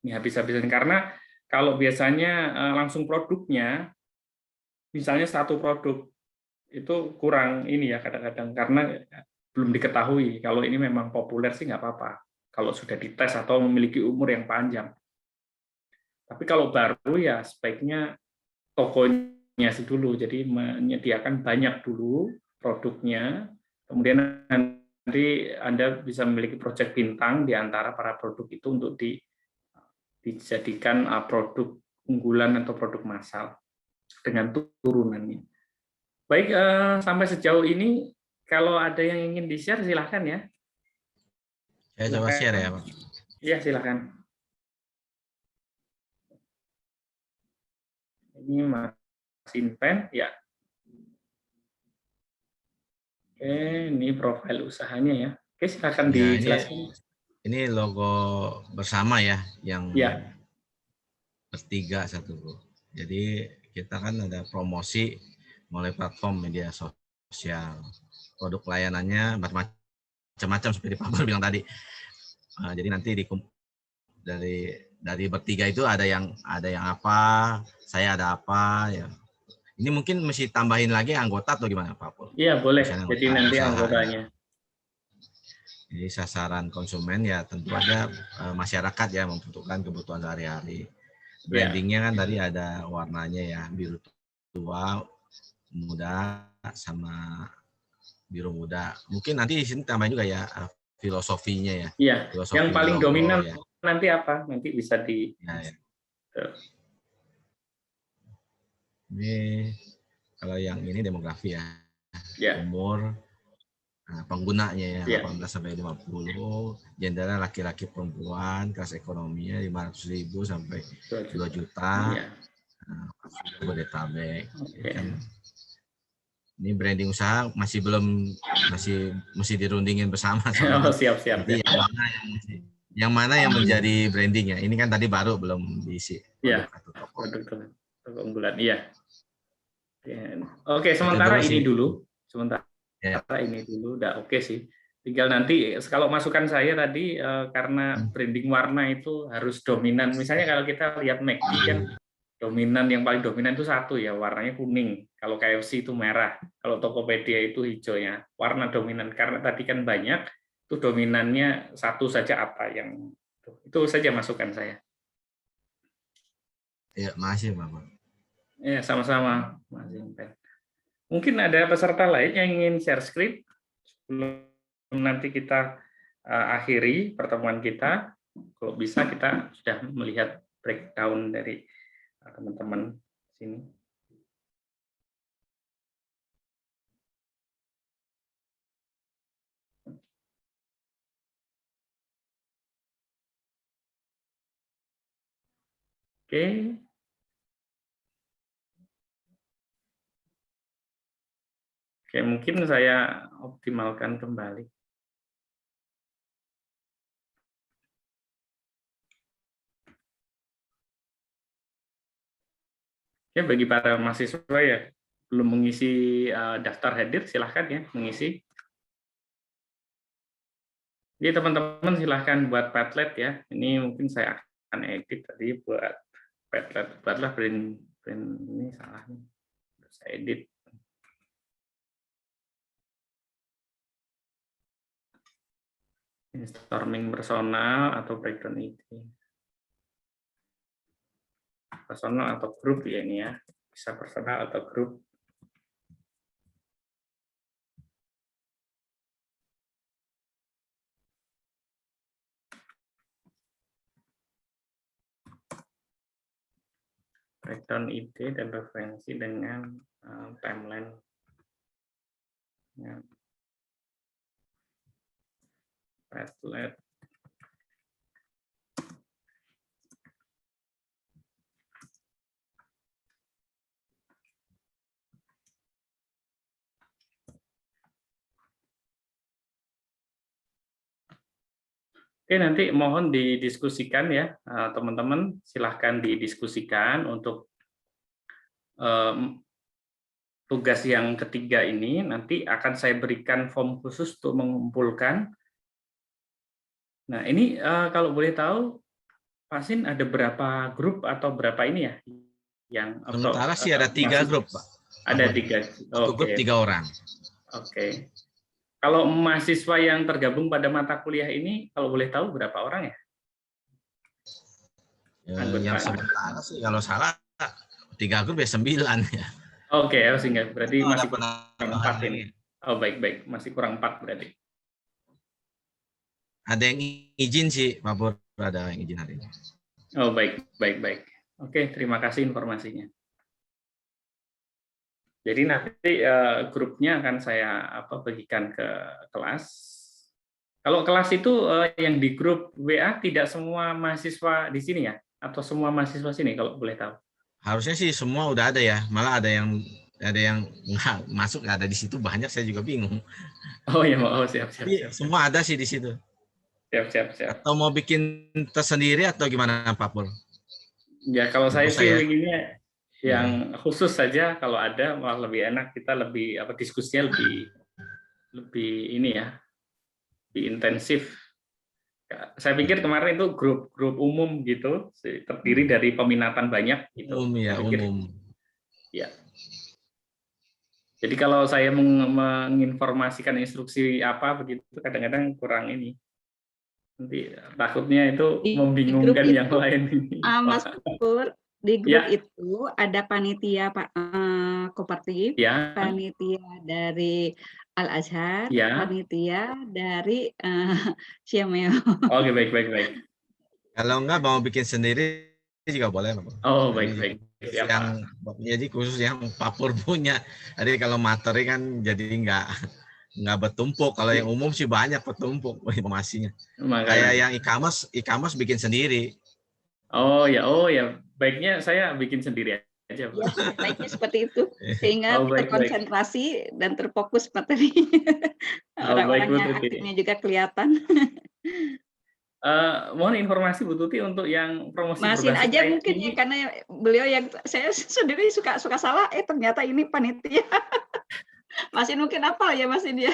habis-habisan. Karena kalau biasanya langsung produknya, misalnya satu produk itu kurang ini ya kadang-kadang karena belum diketahui. Kalau ini memang populer sih nggak apa-apa. Kalau sudah dites atau memiliki umur yang panjang. Tapi kalau baru ya sebaiknya tokonya sih dulu. Jadi menyediakan banyak dulu produknya. Kemudian nanti Anda bisa memiliki proyek bintang di antara para produk itu untuk dijadikan produk unggulan atau produk massal dengan turunannya. Baik, sampai sejauh ini kalau ada yang ingin di-share silahkan ya. Saya coba share ya, Pak. Iya, silahkan. Ini Mas Inpen, ya. Oke, ini profil usahanya ya. Oke, silahkan Ya, dijelaskan. ini logo bersama ya, yang Ya, bertiga satu. Jadi kita kan ada promosi melalui platform media sosial. Produk layanannya macam-macam seperti Pak Bar bilang tadi. Jadi nanti dari bertiga itu ada yang apa, saya ada apa ya. Ini mungkin mesti tambahin lagi anggota atau gimana Pak Pul? iya boleh. Misalnya Jadi nanti usaha, anggotanya. Jadi sasaran konsumen ya tentu aja masyarakat ya membutuhkan kebutuhan sehari-hari. Brandingnya kan tadi ada warnanya ya, biru tua, muda, sama biru muda. Mungkin nanti di sini tambahin juga ya filosofinya ya. Iya, Filosofi yang paling logo, dominan ya. nanti apa? Nanti bisa di... Ya. Ini kalau yang ini demografi ya. Umur penggunanya ya 18 sampai 50, gendernya laki-laki perempuan, kelas ekonominya 500.000 sampai 2 juta. Bodetabek. Kan ini branding usaha masih mesti dirundingin bersama. Siap. Yang mana yang menjadi branding ya? Ini kan tadi baru belum diisi. Iya. Produk unggulan. Iya. Oke, sementara ini dulu. Ini dulu udah oke sih. Tinggal nanti kalau masukan saya tadi karena branding warna itu harus dominan. Misalnya kalau kita lihat McD kan dominan, yang paling dominan itu satu ya, warnanya kuning. Kalau KFC itu merah. Kalau Tokopedia itu hijau ya. Warna dominan karena tadi kan banyak, itu dominannya satu saja apa yang itu saja masukan saya. Ya, makasih Bapak. Ya, sama-sama Mas Inpen. Mungkin ada peserta lain yang ingin share screen sebelum nanti kita akhiri pertemuan kita. Kalau bisa kita sudah melihat breakdown dari teman-teman sini. Oke. Oke, mungkin saya optimalkan kembali. Ya, bagi para mahasiswa ya belum mengisi daftar hadir, silahkan ya mengisi. Jadi teman-teman silahkan buat Padlet ya. Ini mungkin saya akan edit tadi buat Padlet, buatlah print ini salah nih. Saya edit. Storming personal atau breakdown ide. Personal atau grup ya ini ya. Bisa personal atau grup. Breakdown ide dan referensi dengan timeline. Ya. Padlet. Oke, nanti mohon didiskusikan ya, teman-teman. Silahkan didiskusikan untuk tugas yang ketiga ini. Nanti akan saya berikan form khusus untuk mengumpulkan. Nah, ini kalau boleh tahu, Pak Sin ada berapa grup atau berapa ini ya? Yang Sementara sih ada 3 grup, Pak. Ada 3. Satu grup 3 orang. Oke. Kalau mahasiswa yang tergabung pada mata kuliah ini, kalau boleh tahu berapa orang ya? Yang sementara sih kalau salah 3 grup ya 9 ya. Oke, sehingga berarti masih kurang 4 ini. ini. Oh, baik-baik, masih kurang 4 berarti. Ada yang izin sih, Pak Pur, ada yang izin hari ini. Oh, baik. Oke, terima kasih informasinya. Jadi nanti grupnya akan saya bagikan ke kelas. Kalau kelas itu yang di grup WA tidak semua mahasiswa di sini ya? Atau semua mahasiswa sini kalau boleh tahu? Harusnya sih semua udah ada ya. Malah ada yang nggak masuk, nggak ada di situ, banyak, saya juga bingung. Oh ya, siap. Semua ada sih di situ. Siap. Atau mau bikin tersendiri atau gimana, Pak Pur? Ya kalau saya sih inginnya yang khusus saja, kalau ada malah lebih enak, kita lebih diskusinya lebih ini ya, lebih intensif. Saya pikir kemarin itu grup umum gitu, terdiri dari peminatan banyak gitu. Umum. Ya. Jadi kalau saya menginformasikan instruksi apa begitu, kadang-kadang kurang ini. Nanti takutnya itu membingungkan yang lain ini. Mas Pur, di grup itu ada panitia Pak kooperatif, panitia dari Al-Azhar, panitia dari Siameo. Oke, baik. Kalau enggak mau bikin sendiri juga boleh. Oh, baik. Jadi khusus yang Pak Pur punya. Jadi kalau materi kan jadi nggak bertumpuk. Kalau yang umum sih banyak bertumpuk informasinya. Kayak yang e-commerce bikin sendiri. Oh ya, baiknya saya bikin sendiri aja. Ya, baiknya seperti itu, sehingga terkonsentrasi dan terfokus materi. Orang-orangnya aktifnya juga kelihatan. Mohon informasi Bu Tuti untuk yang promosi Masin aja mungkin ya, karena beliau yang saya sendiri suka salah, ternyata ini panitia. Masin mungkin apa ya Masin ya?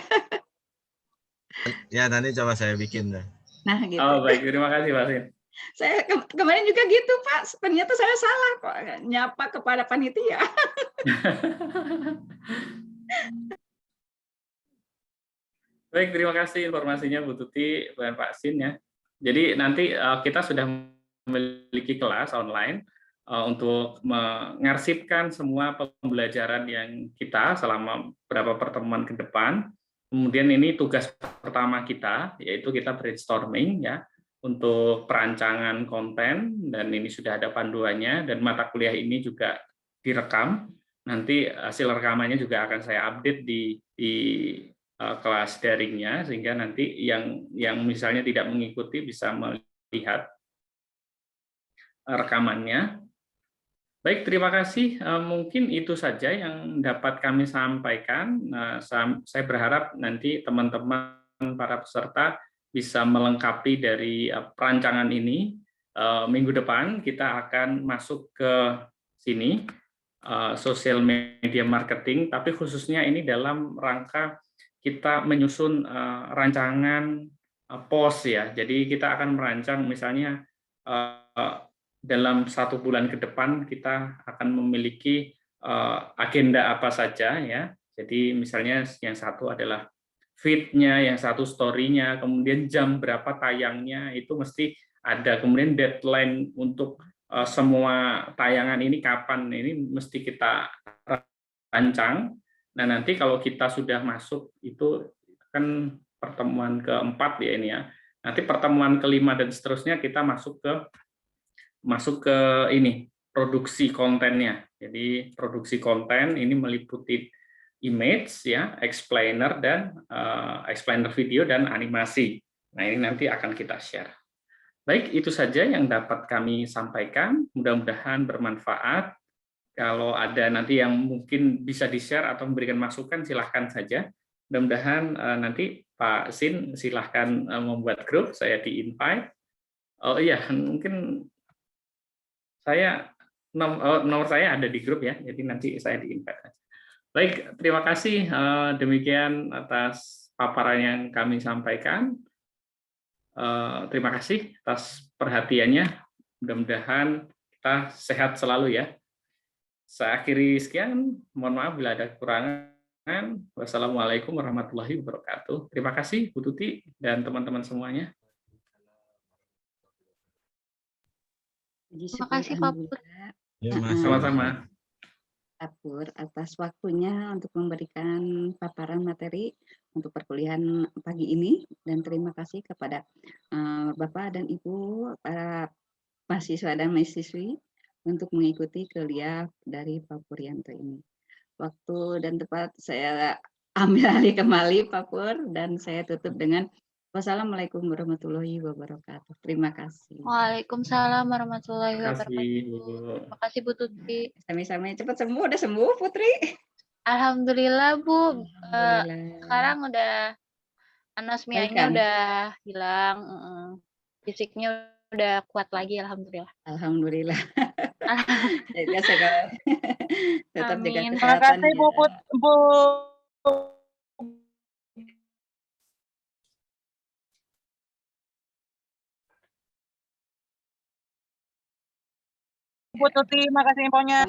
Ya nanti coba saya bikin deh. Nah gitu. Oh baik, terima kasih Masin. Saya kemarin juga gitu Pak, ternyata saya salah kok nyapa kepada panitia. Baik, terima kasih informasinya Bu Tuti dan Pak Sin ya. Jadi nanti kita sudah memiliki kelas online untuk mengarsipkan semua pembelajaran yang kita selama beberapa pertemuan ke depan. Kemudian ini tugas pertama kita, yaitu kita brainstorming ya untuk perancangan konten, dan ini sudah ada panduannya, dan mata kuliah ini juga direkam. Nanti hasil rekamannya juga akan saya update di kelas daringnya, sehingga nanti yang misalnya tidak mengikuti bisa melihat rekamannya. Baik, terima kasih. Mungkin itu saja yang dapat kami sampaikan. Saya berharap nanti teman-teman para peserta bisa melengkapi dari perancangan ini. Minggu depan kita akan masuk ke sini, social media marketing, tapi khususnya ini dalam rangka kita menyusun rancangan post ya. Jadi kita akan merancang misalnya dalam 1 bulan ke depan kita akan memiliki agenda apa saja ya. Jadi misalnya yang satu adalah feed-nya, yang satu story-nya, kemudian jam berapa tayangnya itu mesti ada, kemudian deadline untuk semua tayangan ini kapan, ini mesti kita rancang. Nah nanti kalau kita sudah masuk itu kan pertemuan keempat ya ini ya. Nanti pertemuan kelima dan seterusnya kita masuk ke ini produksi kontennya. Jadi produksi konten ini meliputi image ya, explainer dan explainer video dan animasi. Nah, ini nanti akan kita share. Baik, itu saja yang dapat kami sampaikan. Mudah-mudahan bermanfaat. Kalau ada nanti yang mungkin bisa di-share atau memberikan masukan, silahkan saja. Mudah-mudahan nanti Pak Sin silahkan membuat grup, saya di-invite. Oh iya, mungkin saya nomor saya ada di grup ya, jadi nanti saya di-invite. Baik, terima kasih. Demikian atas paparan yang kami sampaikan. Terima kasih atas perhatiannya. Mudah-mudahan kita sehat selalu ya. Saya akhiri sekian. Mohon maaf bila ada kekurangan. Wassalamualaikum warahmatullahi wabarakatuh. Terima kasih Bu Tuti dan teman-teman semuanya. Terima kasih Pak Pur. Ya, Mas. Sama-sama. Pak Pur atas waktunya untuk memberikan paparan materi untuk perkuliahan pagi ini, dan terima kasih kepada Bapak dan Ibu para mahasiswa dan mahasiswi untuk mengikuti kuliah dari Pak Puryanto ini. Waktu dan tempat saya ambil alih kembali Pak Pur, dan saya tutup dengan wassalamualaikum warahmatullahi wabarakatuh. Terima kasih. Waalaikumsalam warahmatullahi Terima kasih, wabarakatuh. Bu. Terima kasih Bu Tuti. Sami-sami cepat sembuh, udah sembuh Putri. Alhamdulillah Bu. Alhamdulillah. Sekarang udah anosmianya Baikan. udah hilang. Fisiknya udah kuat lagi, alhamdulillah. Alhamdulillah. Ya, saya tetap jaga Amin. Terima kesehatan kasih Bu Tuti, makasih infonya.